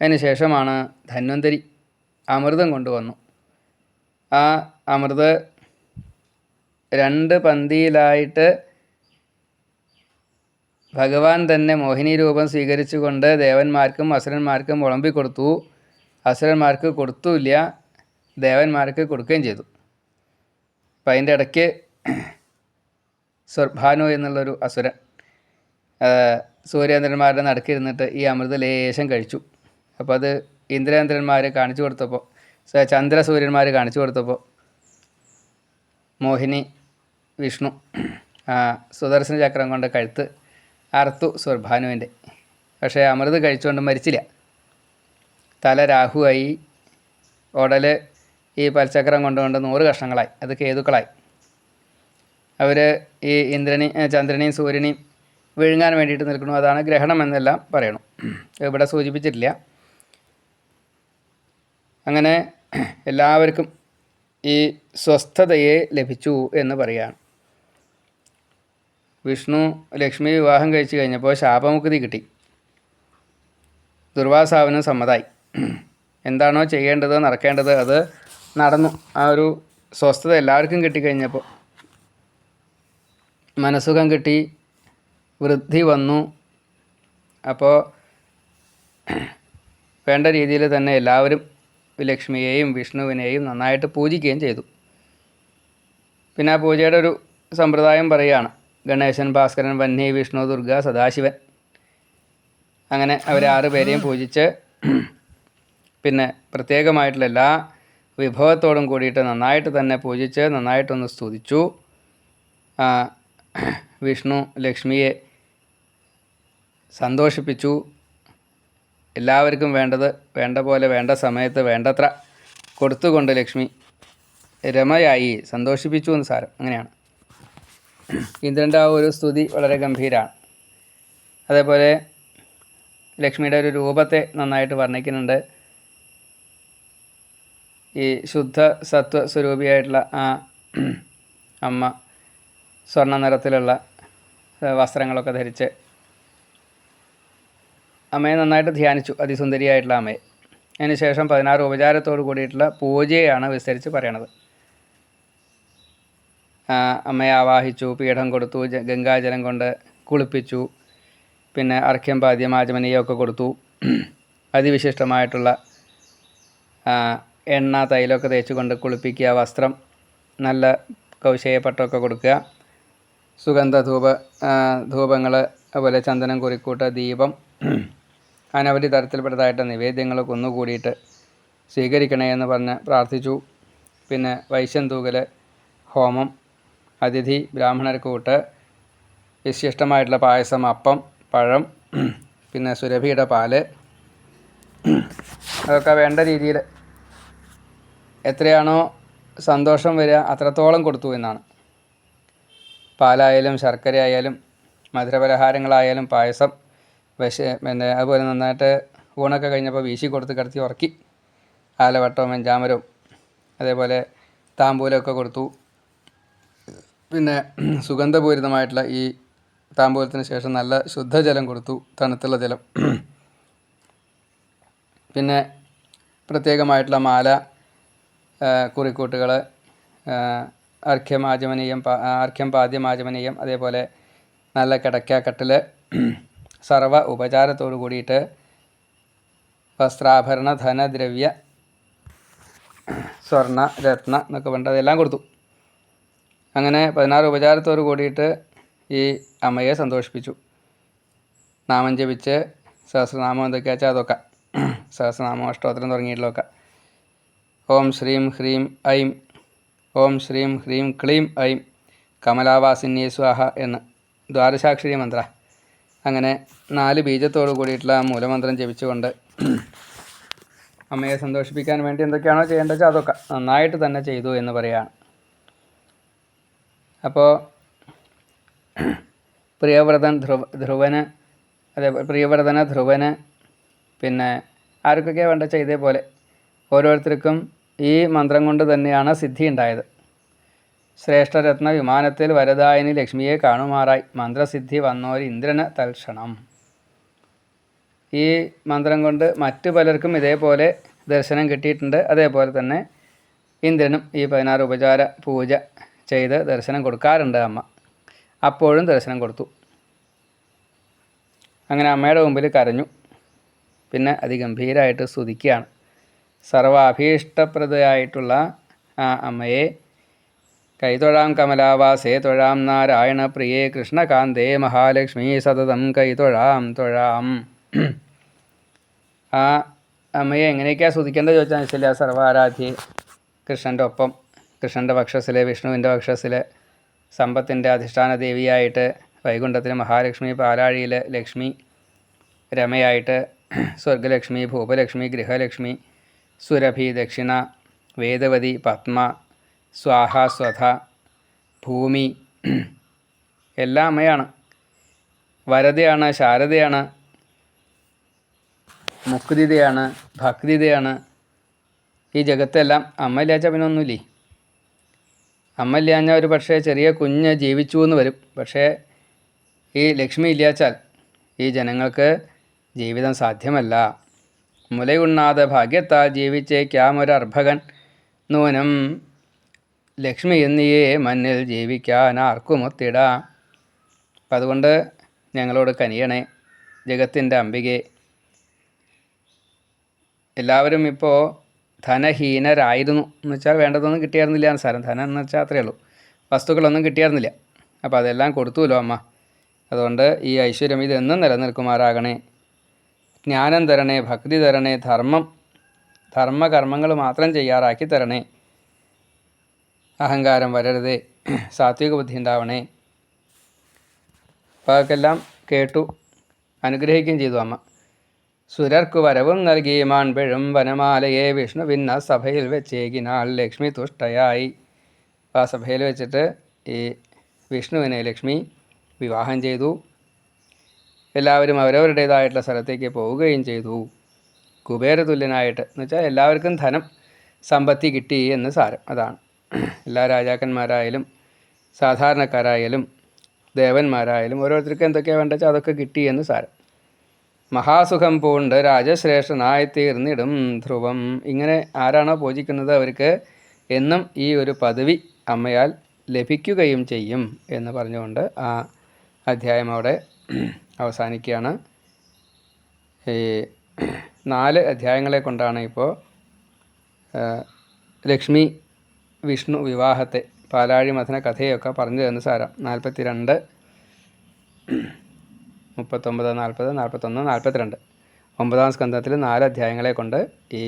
അതിന് ശേഷമാണ് ധന്വന്തരി അമൃതം കൊണ്ടുവന്നു. ആ അമൃത് 2 പന്തിയിലായിട്ട് ഭഗവാൻ തന്നെ മോഹിനി രൂപം സ്വീകരിച്ചുകൊണ്ട് ദേവന്മാർക്കും അസുരന്മാർക്കും വിളമ്പിക്കൊടുത്തു. അസുരന്മാർക്ക് കൊടുത്തുമില്ല, ദേവന്മാർക്ക് കൊടുക്കുകയും ചെയ്തു. അപ്പം അതിൻ്റെ ഇടയ്ക്ക് ഭാനു എന്നുള്ളൊരു അസുരൻ സൂര്യേന്ദ്രന്മാരുടെ നടുക്കിരുന്നിട്ട് ഈ അമൃത ലേശം കഴിച്ചു. അപ്പോൾ അത് ഇന്ദ്രേന്ദ്രന്മാർ കാണിച്ചു കൊടുത്തപ്പോൾ, ചന്ദ്രസൂര്യന്മാർ കാണിച്ചു കൊടുത്തപ്പോൾ മോഹിനി വിഷ്ണു സുദർശന ചക്രം കൊണ്ട് കഴുത്ത് അറുത്തു സുർഭാനുവിൻ്റെ. പക്ഷേ അമൃത് കഴിച്ചുകൊണ്ട് മരിച്ചില്ല. തല രാഹുവായി, ഉടൽ ഈ പൽചക്രം കൊണ്ടുകൊണ്ട് 100 കഷ്ണങ്ങളായി. അത് കേതുക്കളായി. അവർ ഈ ചന്ദ്രനെയും സൂര്യനെയും വിഴുങ്ങാൻ വേണ്ടിയിട്ട് നിൽക്കുന്നു. അതാണ് ഗ്രഹണം എന്നെല്ലാം പറയണം, ഇവിടെ സൂചിപ്പിച്ചിട്ടില്ല. അങ്ങനെ എല്ലാവർക്കും ഈ സ്വസ്ഥതയെ ലഭിച്ചു എന്ന് പറയുകയാണ്. വിഷ്ണു ലക്ഷ്മി വിവാഹം കഴിച്ചു കഴിഞ്ഞപ്പോൾ ശാപമുക്തി കിട്ടി. ദുർവാസാവിനും സമ്മതമായി. എന്താണോ ചെയ്യേണ്ടത്, നടക്കേണ്ടത് അത് നടന്നു. ആ ഒരു സ്വസ്ഥത എല്ലാവർക്കും കിട്ടിക്കഴിഞ്ഞപ്പോൾ മനസ്സുഖം കിട്ടി, വൃദ്ധി വന്നു. അപ്പോൾ വേണ്ട രീതിയിൽ തന്നെ എല്ലാവരും ലക്ഷ്മിയെയും വിഷ്ണുവിനെയും നന്നായിട്ട് പൂജിക്കുകയും ചെയ്തു. പിന്നെ ആ പൂജയുടെ ഒരു സമ്പ്രദായം പറയുകയാണ്. ഗണേശൻ, ഭാസ്കരൻ, വന്നി, വിഷ്ണു, ദുർഗ, സദാശിവൻ, അങ്ങനെ അവർ 6 പേരെയും പൂജിച്ച് പിന്നെ പ്രത്യേകമായിട്ടുള്ള എല്ലാ വിഭവത്തോടും കൂടിയിട്ട് നന്നായിട്ട് തന്നെ പൂജിച്ച് നന്നായിട്ടൊന്ന് സ്തുതിച്ചു. വിഷ്ണു ലക്ഷ്മിയെ സന്തോഷിപ്പിച്ചു. എല്ലാവർക്കും വേണ്ടത് വേണ്ട പോലെ വേണ്ട സമയത്ത് വേണ്ടത്ര കൊടുത്തുകൊണ്ട് ലക്ഷ്മി രമയായി സന്തോഷിപ്പിച്ചു എന്ന് സാരം. അങ്ങനെയാണ് ഇന്ദ്രൻ്റെ ആ ഒരു സ്തുതി വളരെ ഗംഭീരമാണ്. അതേപോലെ ലക്ഷ്മിയുടെ ഒരു രൂപത്തെ നന്നായിട്ട് വർണ്ണിക്കുന്നുണ്ട്. ഈ ശുദ്ധ സത്വ സ്വരൂപിയായിട്ടുള്ള ആ അമ്മ സ്വർണ്ണ നിറത്തിലുള്ള വസ്ത്രങ്ങളൊക്കെ ധരിച്ച് അമ്മയെ നന്നായിട്ട് ധ്യാനിച്ചു, അതിസുന്ദരിയായിട്ടുള്ള അമ്മയെ. അതിനുശേഷം 16 ഉപചാരത്തോടു കൂടിയിട്ടുള്ള പൂജയാണ് വിസ്തരിച്ച് പറയണത്. അമ്മയെ ആവാഹിച്ചു, പീഠം കൊടുത്തു, ഗംഗാജലം കൊണ്ട് കുളിപ്പിച്ചു, പിന്നെ അർഘ്യം, പാദ്യം, ആചമനീയമൊക്കെ കൊടുത്തു. അതിവിശിഷ്ടമായിട്ടുള്ള എണ്ണ, തൈലമൊക്കെ തേച്ച് കൊണ്ട് കുളിപ്പിക്കുക, വസ്ത്രം, നല്ല കൗശേയപ്പട്ടമൊക്കെ കൊടുക്കുക, സുഗന്ധ ധൂപങ്ങൾ, അതുപോലെ ചന്ദനം, കുറിക്കൂട്ട്, ദീപം, അനവധി തരത്തിൽപ്പെട്ടതായിട്ട് നിവേദ്യങ്ങളൊക്കെ ഒന്നുകൂടിയിട്ട് സ്വീകരിക്കണേ എന്ന് പറഞ്ഞ് പ്രാർത്ഥിച്ചു. പിന്നെ വൈശ്യം തൂകൽ, ഹോമം, അതിഥി ബ്രാഹ്മണർക്ക് കൂട്ട്, വിശിഷ്ടമായിട്ടുള്ള പായസം, അപ്പം, പഴം, പിന്നെ സുരഭിയുടെ പാല്, അതൊക്കെ വേണ്ട രീതിയിൽ എത്രയാണോ സന്തോഷം വരിക അത്രത്തോളം കൊടുത്തു എന്നാണ്. പാലായാലും ശർക്കരയായാലും മധുരപലഹാരങ്ങളായാലും പായസം, പിന്നെ അതുപോലെ നന്നായിട്ട് ഊണൊക്കെ കഴിഞ്ഞപ്പോൾ വീശി കൊടുത്ത് കിടത്തി ഉറക്കി. ആലവട്ടവും വെഞ്ചാമരവും അതേപോലെ താമ്പൂലമൊക്കെ കൊടുത്തു. പിന്നെ സുഗന്ധപൂരിതമായിട്ടുള്ള ഈ താമ്പൂലത്തിന് ശേഷം നല്ല ശുദ്ധജലം കൊടുത്തു, തണുത്തുള്ള ജലം. പിന്നെ പ്രത്യേകമായിട്ടുള്ള മാല, കുറിക്കൂട്ടുകൾ, അർഘ്യം, പാദ്യം, ആചമനീയം, അതേപോലെ നല്ല കിടക്ക, കട്ടിൽ, സർവ ഉപചാരത്തോടു കൂടിയിട്ട് വസ്ത്രാഭരണ, ധനദ്രവ്യ, സ്വർണ്ണ, രത്ന എന്നൊക്കെ പറഞ്ഞിട്ട് അതെല്ലാം കൊടുത്തു. അങ്ങനെ 16 ഉപചാരത്തോടു കൂടിയിട്ട് ഈ അമ്മയെ സന്തോഷിപ്പിച്ചു. നാമം ജപിച്ച് സഹസ്രനാമം എന്തൊക്കെയാ വെച്ചാൽ അതൊക്കെ, സഹസ്രനാമം, അഷ്ടോത്തരം തുടങ്ങിയിട്ടുള്ളതൊക്കെ. ഓം ശ്രീം ഹ്രീം ഐം, ഓം ശ്രീം ഹ്രീം ക്ലീം ഐം കമലാവാസിന്യേ സ്വാഹ എന്ന് ദ്വാദശാക്ഷരി മന്ത്ര. അങ്ങനെ 4 ബീജത്തോടു കൂടിയിട്ടുള്ള മൂലമന്ത്രം ജപിച്ചുകൊണ്ട് അമ്മയെ സന്തോഷിപ്പിക്കാൻ വേണ്ടി എന്തൊക്കെയാണോ ചെയ്യേണ്ടത് വെച്ചാൽ അതൊക്കെ നന്നായിട്ട് തന്നെ ചെയ്തു എന്ന് പറയുകയാണ്. അപ്പോൾ പ്രിയവ്രതൻ ധ്രുവന് അതേപോലെ പ്രിയവർദ്ധന, ധ്രുവന്, പിന്നെ ആർക്കൊക്കെയാണ് വേണ്ട വെച്ചാൽ ഇതേപോലെ ഓരോരുത്തർക്കും ഈ മന്ത്രം കൊണ്ട് തന്നെയാണ് സിദ്ധി ഉണ്ടായത്. ശ്രേഷ്ഠരത്ന വിമാനത്തിൽ വരദായിനി ലക്ഷ്മിയെ കാണുമാറായി മന്ത്രസിദ്ധി വന്നോര് ഇന്ദ്രന് തൽക്ഷണം. ഈ മന്ത്രം കൊണ്ട് മറ്റു പലർക്കും ഇതേപോലെ ദർശനം കിട്ടിയിട്ടുണ്ട്. അതേപോലെ തന്നെ ഇന്ദ്രനും ഈ 16 ഉപചാര പൂജ ചെയ്ത് ദർശനം കൊടുക്കാറുണ്ട് അമ്മ. അപ്പോഴും ദർശനം കൊടുത്തു. അങ്ങനെ അമ്മയുടെ മുമ്പിൽ കരഞ്ഞു. പിന്നെ അതിഗംഭീരമായിട്ട് സ്തുതിക്കുകയാണ്. സർവാഭീഷ്ടപ്രദയായിട്ടുള്ള ആ അമ്മയെ കൈതൊഴാം കമലാവാസേ തൊഴാം നാരായണ പ്രിയേ കൃഷ്ണകാന്തേ മഹാലക്ഷ്മി സതതം കൈതൊഴാം തൊഴാം. ആ അമ്മയെ എങ്ങനെയൊക്കെയാണ് സ്തുതിക്കേണ്ടത് ചോദിച്ചാൽ വെച്ചാൽ സർവാരാധ്യ കൃഷ്ണൻ്റെ ഒപ്പം, കൃഷ്ണൻ്റെ വക്ഷസ്സിലെ, വിഷ്ണുവിൻ്റെ വക്ഷസ്സിലെ സമ്പത്തിൻ്റെ അധിഷ്ഠാന ദേവിയായിട്ട്, വൈകുണ്ഠത്തിലെ മഹാലക്ഷ്മി, പാലാഴിയിൽ ലക്ഷ്മി, രമയായിട്ട് സ്വർഗലക്ഷ്മി, ഭൂപലക്ഷ്മി, ഗൃഹലക്ഷ്മി, സുരഭി, ദക്ഷിണ, വേദവതി, പത്മ, സ്വാഹ, സ്വധ, ഭൂമി എല്ലാം അമ്മയാണ്. വരദയാണ്, ശാരദയാണ്, മുക്തിദയാണ്, ഭക്തിദയാണ്. ഈ ജഗത്തെല്ലാം അമ്മ ഇല്ലാച്ചാൽ പിന്നെ ഒന്നുമില്ലേ. അമ്മ ഇല്ലാഞ്ഞാൽ ഒരു പക്ഷേ ചെറിയ കുഞ്ഞ് ജീവിച്ചു എന്ന് വരും. പക്ഷേ ഈ ലക്ഷ്മി ഇല്ലാച്ചാൽ ഈ ജനങ്ങൾക്ക് ജീവിതം സാധ്യമല്ല. മുലയുണ്ണാതെ ഭാഗ്യത്താൽ ജീവിച്ചേക്കാമൊരർഭകൻ നൂനം ലക്ഷ്മി എന്നിയേ മണ്ണിൽ ജീവിക്കാൻ ആർക്കുമൊത്തിട. അപ്പം അതുകൊണ്ട് ഞങ്ങളോട് കനിയണേ ജഗത്തിൻ്റെ അംബികെ. എല്ലാവരും ഇപ്പോൾ ധനഹീനരായിരുന്നു എന്ന് വെച്ചാൽ വേണ്ടതൊന്നും കിട്ടിയായിരുന്നില്ല സാരം. ധനം എന്ന് വെച്ചാൽ അത്രയേ ഉള്ളൂ, വസ്തുക്കളൊന്നും കിട്ടിയായിരുന്നില്ല. അപ്പോൾ അതെല്ലാം കൊടുത്തുല്ലോ അമ്മ. അതുകൊണ്ട് ഈ ഐശ്വര്യം ഇതെന്നും നിലനിൽക്കുമാറാകണേ. ജ്ഞാനം തരണേ, ഭക്തി തരണേ, ധർമ്മകർമ്മങ്ങൾ മാത്രം ചെയ്യാറാക്കി തരണേ. അഹങ്കാരം വരരുതേ, സാത്വിക ബുദ്ധി ഉണ്ടാവണേ. അപ്പോൾ അതൊക്കെല്ലാം കേട്ടു, അനുഗ്രഹിക്കുകയും ചെയ്തു അമ്മ. സുരർക്കു വരവും നൽകി മാൺപെഴും വനമാലയെ വിഷ്ണു ഭിന്ന സഭയിൽ വെച്ചേകിനാൾ ലക്ഷ്മി തുഷ്ടയായി. ആ സഭയിൽ വെച്ചിട്ട് ഈ വിഷ്ണുവിനെ ലക്ഷ്മി വിവാഹം ചെയ്തു. എല്ലാവരും അവരവരുടേതായിട്ടുള്ള സ്ഥലത്തേക്ക് പോവുകയും ചെയ്തു. കുബേരതുല്യനായിട്ട് എന്ന് വെച്ചാൽ എല്ലാവർക്കും ധനം സമ്പത്തി കിട്ടി എന്ന് സാരം. അതാണ് എല്ലാ രാജാക്കന്മാരായാലും സാധാരണക്കാരായാലും ദേവന്മാരായാലും ഓരോരുത്തർക്കും എന്തൊക്കെയാണ് വേണ്ടത് വെച്ചാൽ അതൊക്കെ കിട്ടി എന്ന് സാരം. മഹാസുഖം പൂണ്ട് രാജശ്രേഷ്ഠനായി തീർന്നിടും ധ്രുവം. ഇങ്ങനെ ആരാണോ പൂജിക്കുന്നത് അവർക്ക് എന്നും ഈ ഒരു പദവി അമ്മയാൽ ലഭിക്കുകയും ചെയ്യും എന്ന് പറഞ്ഞുകൊണ്ട് ആ അധ്യായം അവിടെ അവസാനിക്കുകയാണ്. ഈ 4 അധ്യായങ്ങളെ കൊണ്ടാണ് ഇപ്പോൾ ലക്ഷ്മി വിഷ്ണു വിവാഹത്തെ, പാലാഴി മഥന കഥയൊക്കെ പറഞ്ഞു തരുന്ന സാരം. 42, 39, 40, 41, 42 9-ാം സ്കന്ധത്തിൽ 4 അധ്യായങ്ങളെ കൊണ്ട് ഈ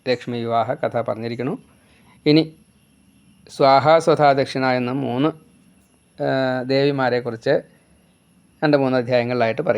ലക്ഷ്മി വിവാഹ കഥ പറഞ്ഞിരിക്കുന്നു. ഇനി സ്വാഹ സ്വധാ ദക്ഷിണ എന്ന 3 ദേവിമാരെക്കുറിച്ച് 2-3 അധ്യായങ്ങളിലായിട്ട് പറയും.